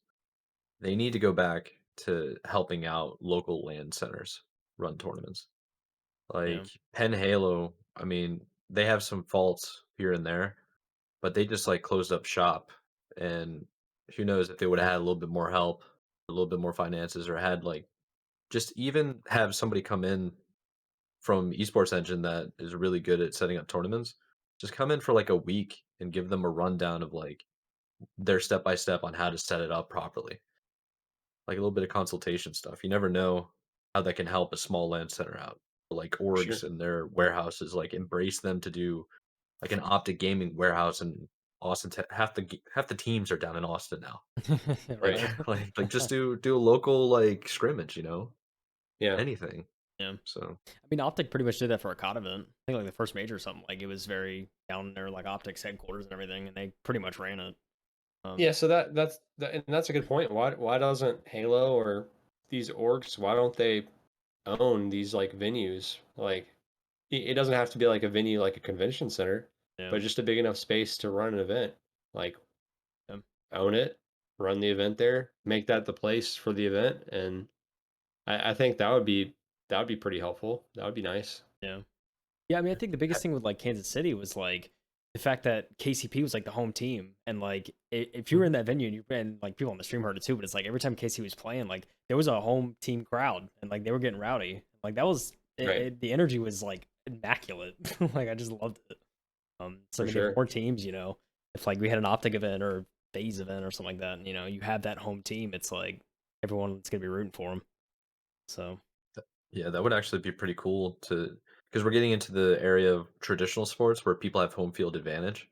They need to go back to helping out local land centers run tournaments. Yeah. Like Penn Halo, I mean, they have some faults here and there, but they just like closed up shop. And who knows if they would have had a little bit more help, a little bit more finances, or had like just even have somebody come in from esports engine that is really good at setting up tournaments. Just come in for like a week and give them a rundown of like their step by step on how to set it up properly. Like a little bit of consultation stuff. You never know how that can help a small land center out. Like orgs Sure. and their warehouses, like embrace them to do like an optic gaming warehouse in Austin. Half the teams are down in Austin now. Like Right. like just do a local like scrimmage, Yeah. anything. Yeah. So I mean, Optic pretty much did that for a COD event. I think like the first major or something. Like it was very down there, like Optic's headquarters and everything, and they pretty much ran it. Yeah, so and that's a good point. Why doesn't Halo or these orgs, why don't they own these like venues? Like it doesn't have to be like a venue like a convention center, Yeah. but just a big enough space to run an event. Like Yeah. own it, run the event there, make that the place for the event, and I think that would be pretty helpful. That would be nice. Yeah. Yeah, I mean, I think the biggest thing with like Kansas City was like the fact that KCP was like the home team, and like if you were in that venue and you and like people on the stream heard it too, but it's like every time KC was playing, like there was a home team crowd, and like they were getting rowdy. Like that was Right. the energy was like immaculate. Like I just loved it. So I For mean, if sure. more teams, if like we had an optic event or phase event or something like that, you have that home team. It's like everyone's gonna be rooting for them. So yeah, that would actually be pretty cool to because we're getting into the area of traditional sports where people have home field advantage.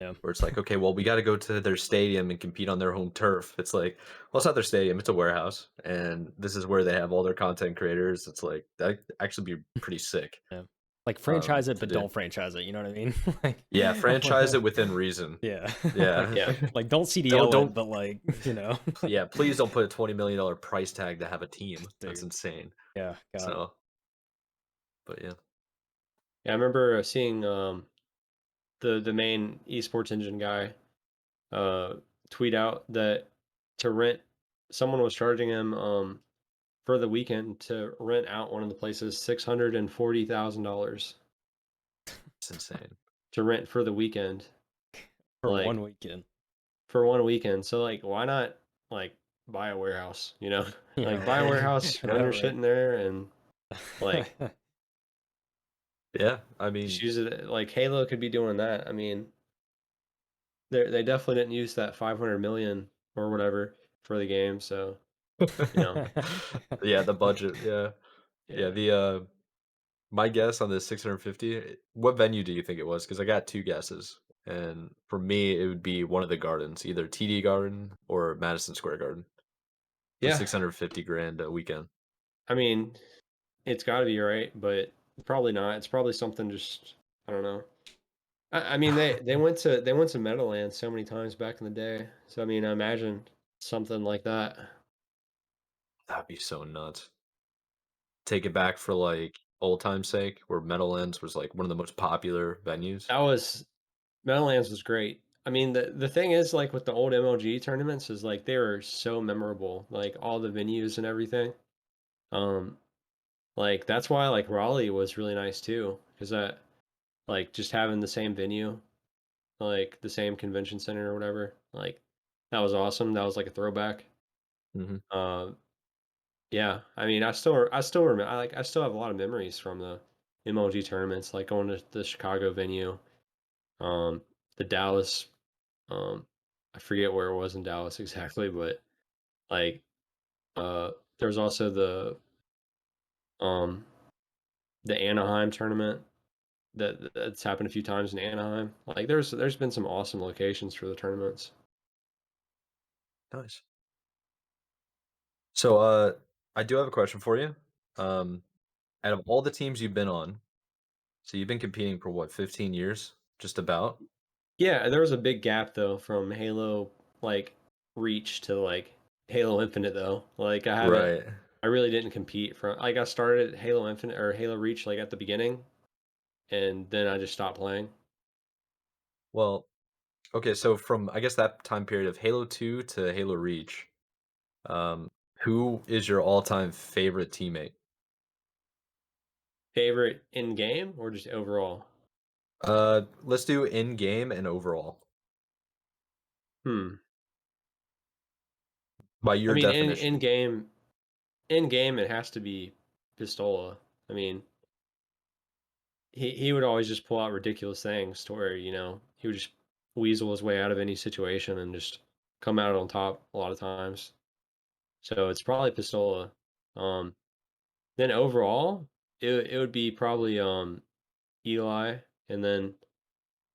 yeah, Where it's like, okay, well, we got to go to their stadium and compete on their home turf. It's like, well, it's not their stadium; it's a warehouse, and this is where they have all their content creators. It's like that actually be pretty sick yeah, like franchise it, to but do. don't franchise it. You know what I mean? Like, Yeah, franchise it within reason. yeah, Yeah, like Yeah. like don't don't CDL it, don't. but like Yeah, please don't put a $20 million price tag to have a team. That's dude, insane. yeah, God, So, but yeah, Yeah, I remember seeing the main esports engine guy uh tweet out that to rent someone was charging him for the weekend to rent out one of the places $640,000 it's insane. to rent for the weekend, for like one weekend. for one weekend. So like why not like buy a warehouse, you know? Yeah, Like buy a right. warehouse, I run know, your shit right? in there and like Yeah, I just mean, use it like Halo could be doing that. I mean, they definitely didn't use that 500 million or whatever for the game, so you know, yeah, the budget. Yeah, yeah. yeah. My guess on this 650, what venue do you think it was? Because I got 2 guesses, and for me, it would be one of the gardens, either TD Garden or Madison Square Garden for Yeah. 650 grand a weekend. I mean, it's got to be right, but probably not. It's probably something just I don't know. I mean, they went to Meadowlands so many times back in the day. So I mean, I imagine something like that. That'd be so nuts. Take it back for, like, old time's sake, where Meadowlands was, like, one of the most popular venues. That was Meadowlands was great. I mean, the thing is like with the old MLG tournaments is like they were so memorable, like all the venues and everything. Um, like that's why like Raleigh was really nice too, because that like just having the same venue, like the same convention center or whatever, like that was awesome. That was like a throwback. Mhm. Um, yeah, I mean, I still remember. I still have a lot of memories from the MLG tournaments, like going to the Chicago venue, um, the Dallas, um, I forget where it was in Dallas exactly, but like there was also um the Anaheim tournament that's happened a few times in Anaheim. Like there's been some awesome locations for the tournaments. Nice. So, I do have a question for you. Um, out of all the teams you've been on, so you've been competing for what, 15 years? Just about? Yeah, there was a big gap though from Halo like Reach to like Halo Infinite though. Like Right. I really didn't compete from like I started Halo Infinite or Halo Reach like at the beginning and then I just stopped playing. Well, okay, so from I guess that time period of Halo 2 to Halo Reach, um, who is your all-time favorite teammate? Favorite in game or just overall? Let's do in-game and overall Hmm. by I your mean definition. in game it has to be Pistola. I mean, he would always just pull out ridiculous things to where, he would just weasel his way out of any situation and just come out on top a lot of times. So it's probably Pistola. Um, then overall, it would be probably Eli, and then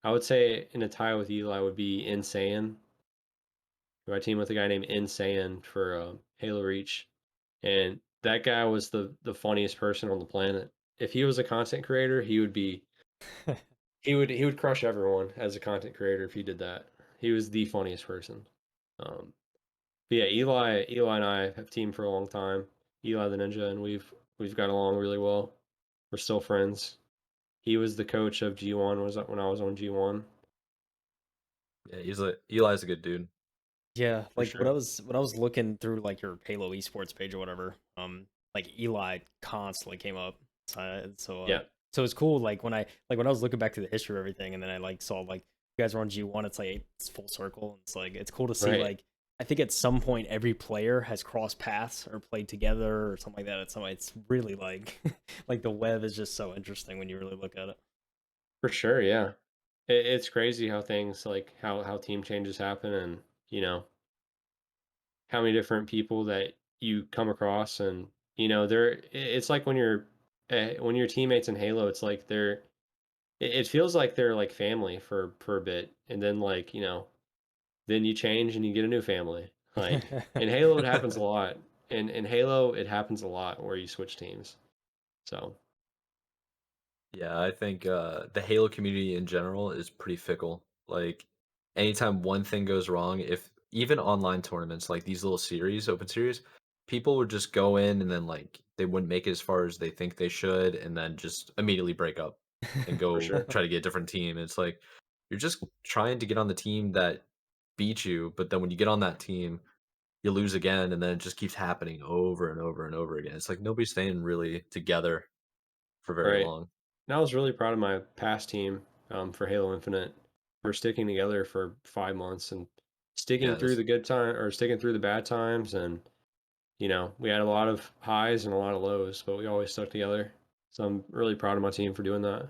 I would say in a tie with Eli would be Insane. I team with a guy named Insane for Halo Reach, and that guy was the funniest person on the planet. If he was a content creator, he would crush everyone as a content creator if he did that. He was the funniest person. Um, but yeah, Eli and I have teamed for a long time. Eli the Ninja, and we've got along really well. We're still friends. He was the coach of G1 was when I was on G1 Yeah, Eli's a good dude. Yeah, for like when I sure. was when I was looking through like your Halo esports page or whatever, like Eli constantly came up. Yeah, So it's cool. Like when I was looking back to the history of everything, and then I like saw like you guys were on G1. It's like it's full circle. It's like it's cool to see. right, Like I think at some point every player has crossed paths or played together or something like that. At some point, it's really like like the web is just so interesting when you really look at it. for sure. Yeah, it's crazy how things like how team changes happen, and you know how many different people that you come across, and it's like when you're teammates in Halo, it's like it feels like they're like family for a bit, and then like then you change and you get a new family. Like in Halo, it happens a lot. In Halo, it happens a lot where you switch teams. So Yeah, I think the Halo community in general is pretty fickle. Like anytime one thing goes wrong, if even online tournaments like these little series, open series, people would just go in and then like they wouldn't make it as far as they think they should and then just immediately break up and for go sure, try to get a different team. It's like you're just trying to get on the team that beat you, but then when you get on that team, you lose again and then it just keeps happening over and over and over again. It's like nobody's staying really together for very right? long. And I was really proud of my past team for Halo Infinite for sticking together for 5 months and sticking Yeah, through that's the good time or sticking through the bad times. And we had a lot of highs and a lot of lows, but we always stuck together. So I'm really proud of my team for doing that.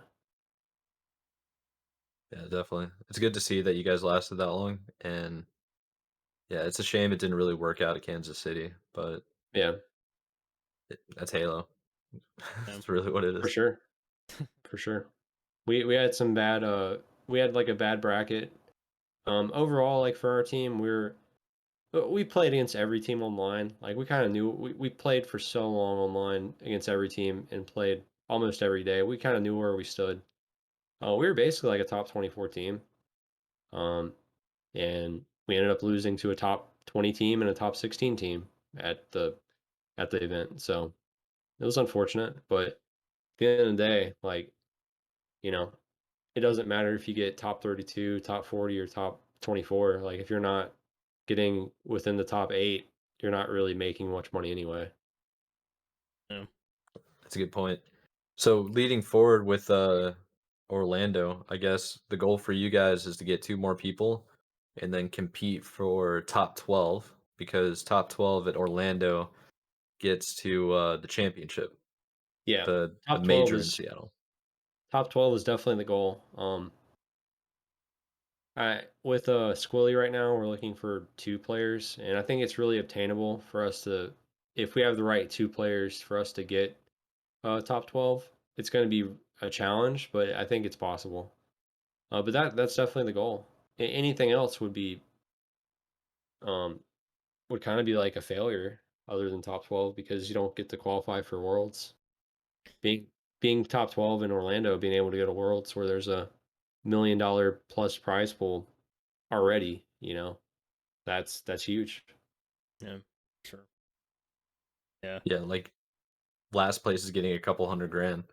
Yeah, definitely. It's good to see that you guys lasted that long, and yeah, it's a shame it didn't really work out at Kansas City, but Yeah, that's Halo. Yeah. That's really what it for is. sure, for sure. We had some bad we had like a bad bracket. Overall, like for our team, we played against every team online. Like we kind of knew we played for so long online against every team and played almost every day. We kind of knew where we stood. We were basically like a top 24 team. Um, and we ended up losing to a top 20 team and a top 16 team at the event. So it was unfortunate, but at the end of the day, like, you know, it doesn't matter if you get top 32, top 40, or top 24. Like, if you're not getting within the top eight, you're not really making much money anyway. Yeah. That's a good point. So leading forward with Orlando, I guess the goal for you guys is to get two more people and then compete for top 12 because top 12 at Orlando gets to the championship, Yeah. the Top 12 major in is Seattle. top 12 is definitely the goal. I with Squilly right now, we're looking for 2 players, and I think it's really obtainable for us to, if we have the right 2 players for us to get top 12. It's going to be a challenge, but I think it's possible. But that's definitely the goal. Anything else um would kind of be like a failure other than top 12 because you don't get to qualify for Worlds. Being being top 12 in Orlando, being able to go to Worlds where there's a $1 million plus prize pool already, that's huge. Yeah, sure. Yeah. Yeah, like last place is getting a couple hundred grand.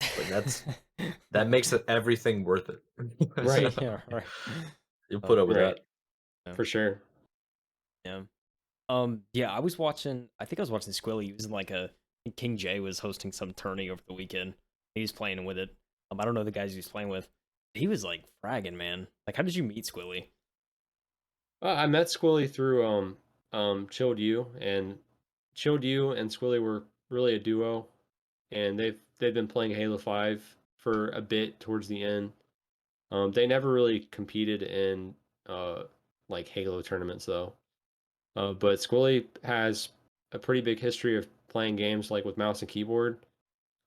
Like that makes it everything worth it. Right, Yeah, right. You'll put Oh, up with right, that. yeah. for sure. Yeah. Yeah, I think I was watching Squilly. He was in like a King J was hosting some tourney over the weekend. He was playing with it. I don't know the guys he was playing with. He was like fragging, man. Like, how did you meet Squilly? I met Squilly through Chilled You, and Chilled You and Squilly were really a duo, and they've been playing Halo 5 for a bit towards the end. They never really competed in uh like Halo tournaments though. But Squilly has a pretty big history of playing games like with mouse and keyboard.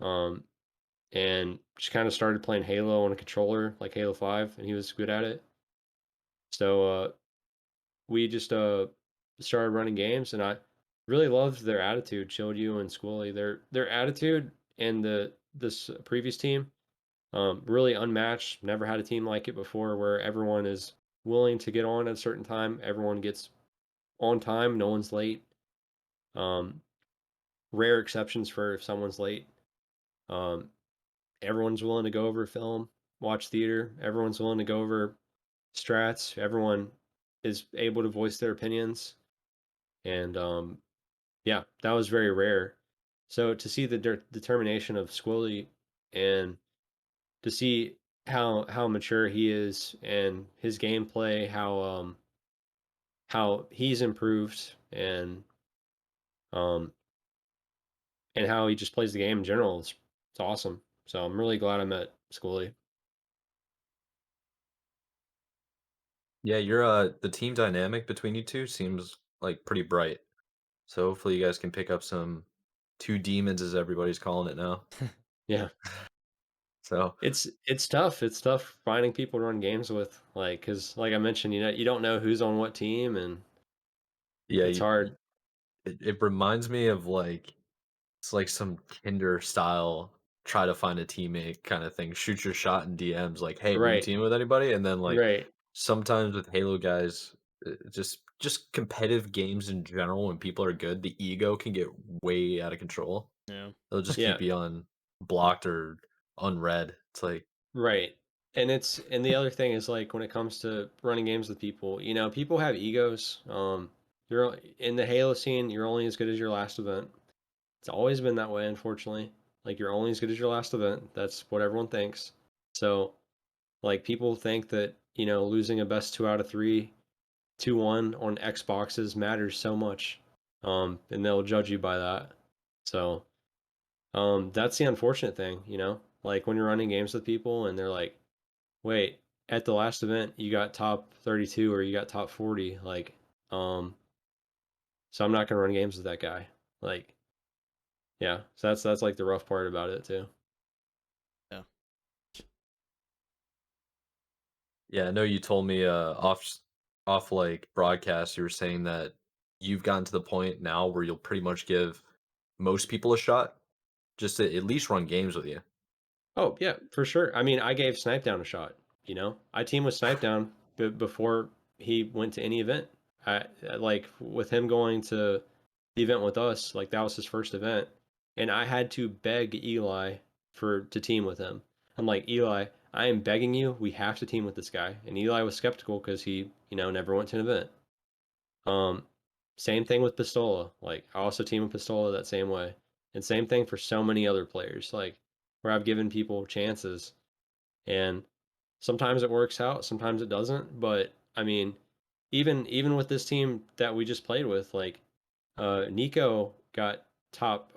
Um, and just kind of started playing Halo on a controller like Halo 5, and he was good at it. So we just started running games, and I really loved their attitude. Chilled You and Squilly, their attitude and this previous team, really unmatched. Never had a team like it before, where everyone is willing to get on at a certain time. Everyone gets on time. No one's late. Um, Rare exceptions for if someone's late. Um, Everyone's willing to go over film, watch theater. Everyone's willing to go over strats. Everyone is able to voice their opinions, and yeah, that was very rare. So to see the determination of Squilly and to see how mature he is and his gameplay, how he's improved um and how he just plays the game in general, it's awesome. So I'm really glad I met Squilly. Yeah, the team dynamic between you two seems like pretty bright. So hopefully you guys can pick up some two demons as everybody's calling it now. Yeah. So It's tough. It's tough finding people to run games with, like, cause like I mentioned, you don't know who's on what team, and yeah, it's hard. it reminds me of like it's like some Tinder style try to find a teammate kind of thing. Shoot your shot in DMs like, "Hey, will you Right, team with anybody?" And then like right. sometimes with Halo guys, just competitive games in general when people are good, the ego can get way out of control. Yeah. They'll just Yeah, keep you on blocked or unread. It's like, right. And the other thing is like when it comes to running games with people, people have egos. You're in the Halo scene, you're only as good as your last event. It's always been that way, unfortunately. Like you're only as good as your last event. That's what everyone thinks. So, like people think that, losing a best 2 out of 3, 2-1 on Xboxes matters so much. And they'll judge you by that. So, that's the unfortunate thing, Like when you're running games with people and they're like, "Wait, at the last event you got top 32 or you got top 40." Like, um, so I'm not gonna run games with that guy. Like, yeah. So that's like the rough part about it too. Yeah. yeah, I know you told me off like broadcast, you were saying that you've gotten to the point now where you'll pretty much give most people a shot just to at least run games with you. Oh, yeah, for sure. I mean, I gave Snipe Down a shot, I teamed with Snipe Down before he went to any event. Like with him going to the event with us, like that was his first event, and I had to beg Eli to team with him. I'm like, "Eli, I am begging you, we have to team with this guy." And Eli was skeptical because he, never went to an event. Um, Same thing with Pistola. Like I also team with Pistola that same way. And same thing for so many other players, like where I've given people chances and sometimes it works out, sometimes it doesn't. But I mean, even with this team that we just played with, like Nico got top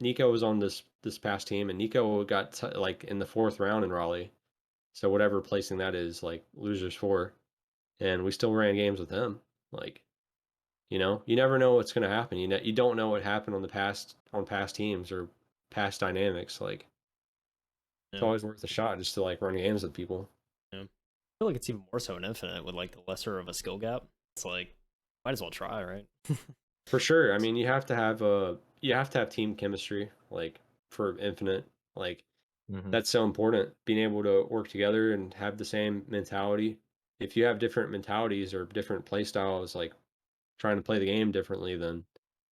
Nico was on this past team, and Nico got like in the 4th round in Raleigh. So whatever placing that is, like losers 4, and we still ran games with him. Like, you never know what's going to happen. You don't know what happened on past teams or past dynamics. Like, it's Yeah. always worth a shot just to like run games with people. Yeah. I feel like it's even more so in Infinite with like the lesser of a skill gap. It's like might as well try, right? For sure. I mean, you have to have team chemistry like for Infinite. Like, Hmm. that's so important. Being able to work together and have the same mentality. If you have different mentalities or different play styles, like trying to play the game differently, then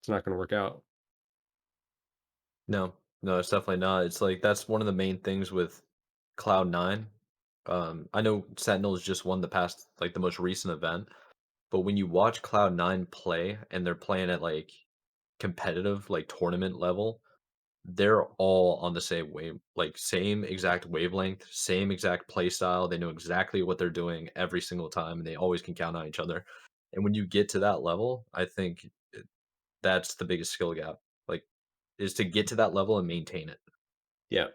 it's not going to work out. No, no, it's definitely not. It's like that's one of the main things with Cloud9. I know Sentinels just won the most recent event, but when you watch Cloud9 play and they're playing at like competitive, like tournament level, they're all on the same wave, like same exact wavelength, same exact play style. They know exactly what they're doing every single time, and they always can count on each other. And when you get to that level, I think that's the biggest skill gap. Like, is to get to that level and maintain it. Yeah.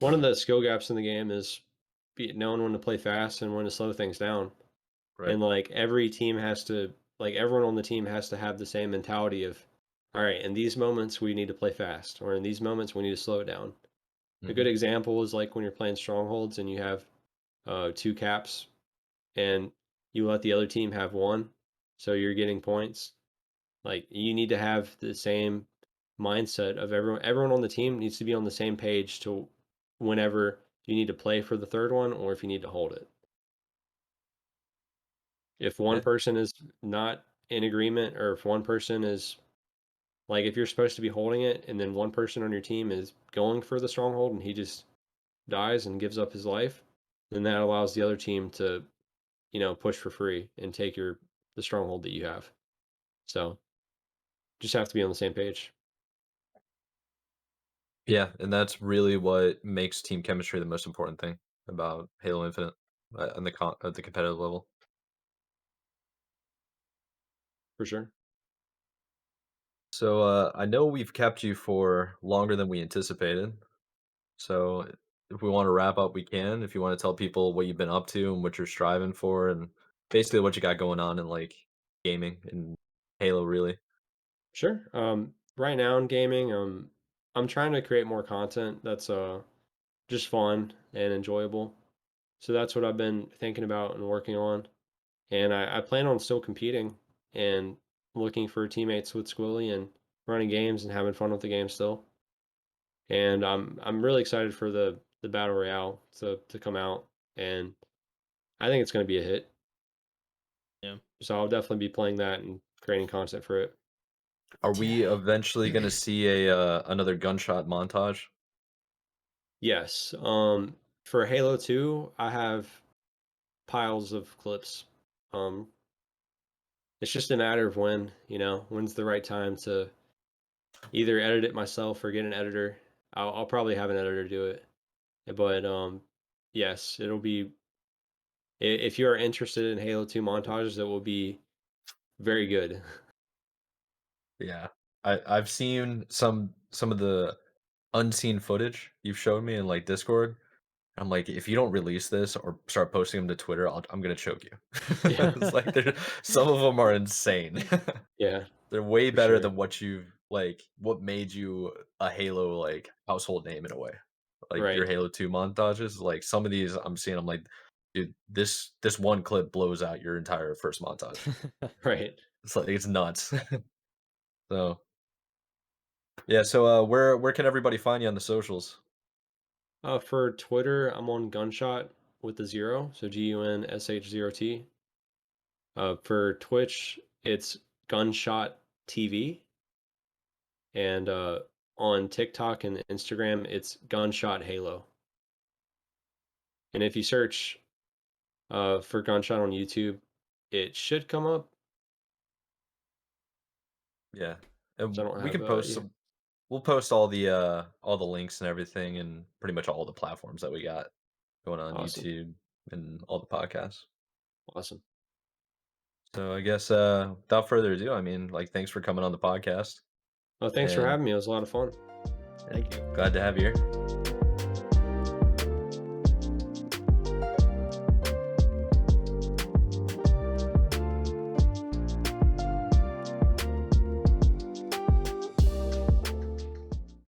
One of the skill gaps in the game is knowing when to play fast and when to slow things down. Right. And like every team has to, like everyone on the team has to have the same mentality of, all right, in these moments we need to play fast, or in these moments we need to slow it down. A good Hmm. example is like when you're playing strongholds and you have 2 caps and you let the other team have one, so you're getting points. Like you need to have the same mindset of everyone on the team needs to be on the same page to whenever you need to play for the third one or if you need to hold it. If one Yeah. person is not in agreement or if one person is like if you're supposed to be holding it and then one person on your team is going for the stronghold and he just dies and gives up his life, then that allows the other team to, push for free and take the stronghold that you have. So just have to be on the same page. Yeah, and that's really what makes team chemistry the most important thing about Halo Infinite on at the competitive level. For sure. So I know we've kept you for longer than we anticipated. So if we want to wrap up, we can. If you want to tell people what you've been up to and what you're striving for, and basically what you got going on in like gaming and Halo, really. Sure. Right now in gaming, I'm trying to create more content that's just fun and enjoyable. So that's what I've been thinking about and working on. And I plan on still competing and looking for teammates with Squilly and running games and having fun with the game still. And I'm really excited for the battle royale to come out, and I think it's going to be a hit. Yeah. So I'll definitely be playing that and creating content for it. Are we eventually going to see a another gunshot montage? Yes. For Halo 2, I have piles of clips. Um, it's just a matter of when's the right time to either edit it myself or get an editor. I'll probably have an editor do it. But yes, it'll be if you are interested in Halo 2 montages, it will be very good. Yeah, I've seen some of the unseen footage you've showed me in like Discord. I'm like, if you don't release this or start posting them to Twitter, I'm gonna choke you. Yeah. It's like some of them are insane. Yeah, They're way for better sure. than what made you a Halo like household name in a way. Like your Right. Halo 2 montages, like some of these I'm seeing, I'm like, dude, this one clip blows out your entire first montage. Right. It's like it's nuts. So yeah, so where can everybody find you on the socials? For Twitter, I'm on Gunshot with the zero, so GUNSH0T. For Twitch, it's Gunshot TV, and on TikTok and Instagram, it's Gunshot Halo. And if you search for Gunshot on YouTube, it should come up. Yeah. So And I don't we have can post yeah. some we'll post all the links and everything and pretty much all the platforms that we got going on Awesome, YouTube and all the podcasts. awesome. So I guess without further ado, I mean, like thanks for coming on the podcast. Oh, thanks for And having me. It was a lot of fun. Thank you. Glad to have you here.